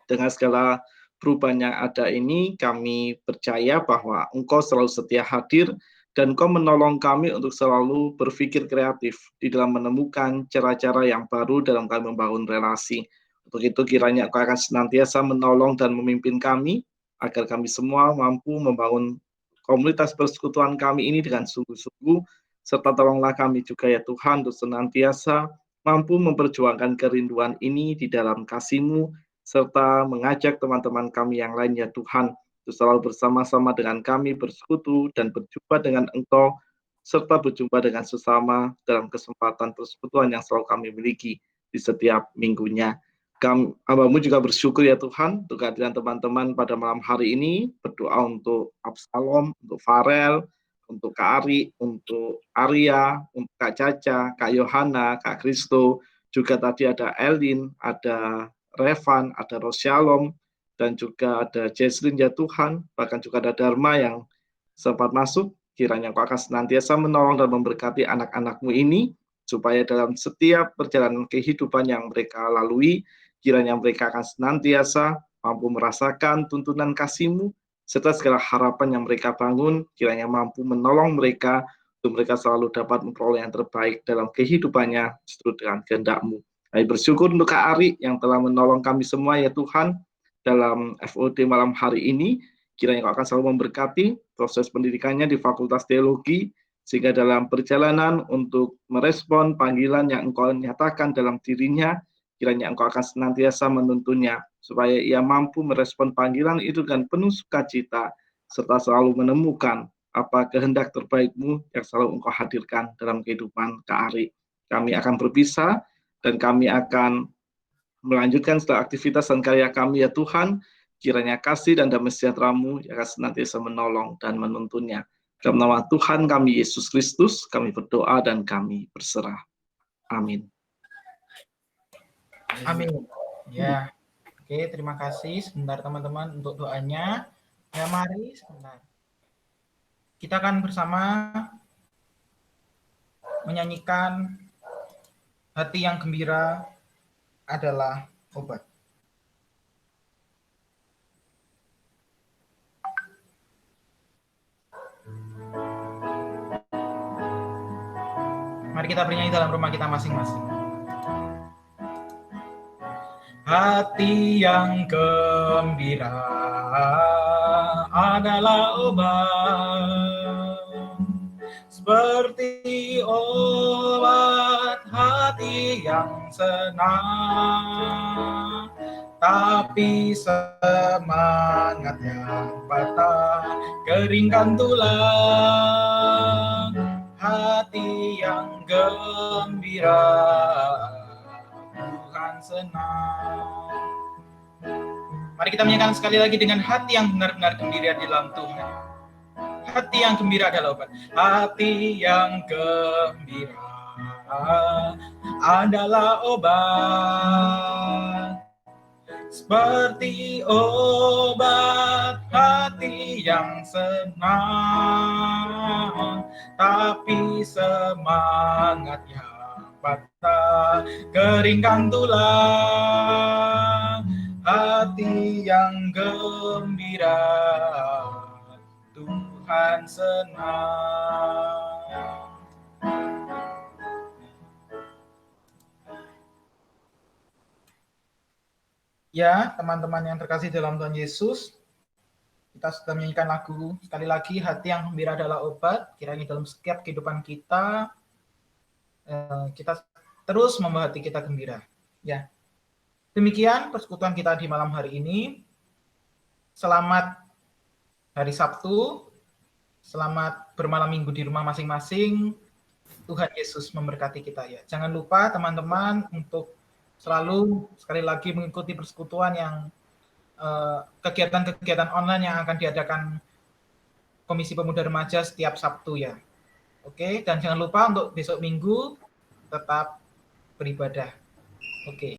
dengan segala perubahan yang ada ini, kami percaya bahwa Engkau selalu setia hadir dan Engkau menolong kami untuk selalu berpikir kreatif di dalam menemukan cara-cara yang baru dalam kami membangun relasi. Untuk itu kiranya Engkau akan senantiasa menolong dan memimpin kami, agar kami semua mampu membangun komunitas persekutuan kami ini dengan sungguh-sungguh, serta tolonglah kami juga ya Tuhan untuk senantiasa mampu memperjuangkan kerinduan ini di dalam kasih-Mu, serta mengajak teman-teman kami yang lain ya Tuhan untuk selalu bersama-sama dengan kami bersekutu dan berjumpa dengan Engkau, serta berjumpa dengan sesama dalam kesempatan persekutuan yang selalu kami miliki di setiap minggunya. Hamba-Mu juga bersyukur ya Tuhan untuk kehadiran teman-teman pada malam hari ini, berdoa untuk Absalom, untuk Farel, untuk Kak Ari, untuk Arya, untuk Kak Caca, Kak Yohana, Kak Kristo, juga tadi ada Elin, ada Revan, ada Rosyalom, dan juga ada Jesslyn ya Tuhan, bahkan juga ada Dharma yang sempat masuk. Kiranya Engkau akan senantiasa menolong dan memberkati anak-anak-Mu ini, supaya dalam setiap perjalanan kehidupan yang mereka lalui, kiranya mereka akan senantiasa mampu merasakan tuntunan kasih-Mu, serta segala harapan yang mereka bangun, kiranya mampu menolong mereka, untuk mereka selalu dapat memperoleh yang terbaik dalam kehidupannya, seturut dengan kehendak-Mu. Kami bersyukur untuk Kak Ari yang telah menolong kami semua ya Tuhan dalam FOD malam hari ini. Kiranya Engkau akan selalu memberkati proses pendidikannya di Fakultas Teologi, sehingga dalam perjalanan untuk merespon panggilan yang Engkau nyatakan dalam dirinya, kiranya Engkau akan senantiasa menuntunnya, supaya ia mampu merespon panggilan itu dengan penuh sukacita, serta selalu menemukan apa kehendak terbaik-Mu yang selalu Engkau hadirkan dalam kehidupan Kak Ari. Kami akan berpisah, dan kami akan melanjutkan segala aktivitas dan karya kami ya Tuhan. Kiranya kasih dan damai sejahtera-Mu yang akan senantiasa menolong dan menuntunnya. Dalam nama Tuhan kami Yesus Kristus, kami berdoa dan kami berserah. Amin. Amin. Ya. Oke, terima kasih. Sebentar teman-teman untuk doanya. Ya, mari sebentar. Kita akan bersama menyanyikan Hati yang Gembira Adalah Obat. Mari kita bernyanyi dalam rumah kita masing-masing. Hati yang gembira adalah obat, seperti obat hati yang senang, tapi semangat yang patah keringkan tulang. Hati yang gembira Tuhan senang. Mari kita menyanyikan sekali lagi dengan hati yang benar-benar gembira di dalam Tuhan. Hati yang gembira adalah obat. Hati yang gembira adalah obat, seperti obat hati yang senang, tapi semangat yang patah, keringkan tulang, hati yang gembira, Tuhan senang. Ya, teman-teman yang terkasih dalam Tuhan Yesus, kita sudah menyanyikan lagu sekali lagi, hati yang gembira adalah obat. Kiranya dalam setiap kehidupan kita, kita terus membawa hati kita gembira. Ya, demikian persekutuan kita di malam hari ini. Selamat hari Sabtu, selamat bermalam minggu di rumah masing-masing. Tuhan Yesus memberkati kita ya. Jangan lupa teman-teman untuk selalu sekali lagi mengikuti persekutuan yang kegiatan-kegiatan online yang akan diadakan Komisi Pemuda Remaja setiap Sabtu ya. Oke, dan jangan lupa untuk besok Minggu tetap beribadah. Oke.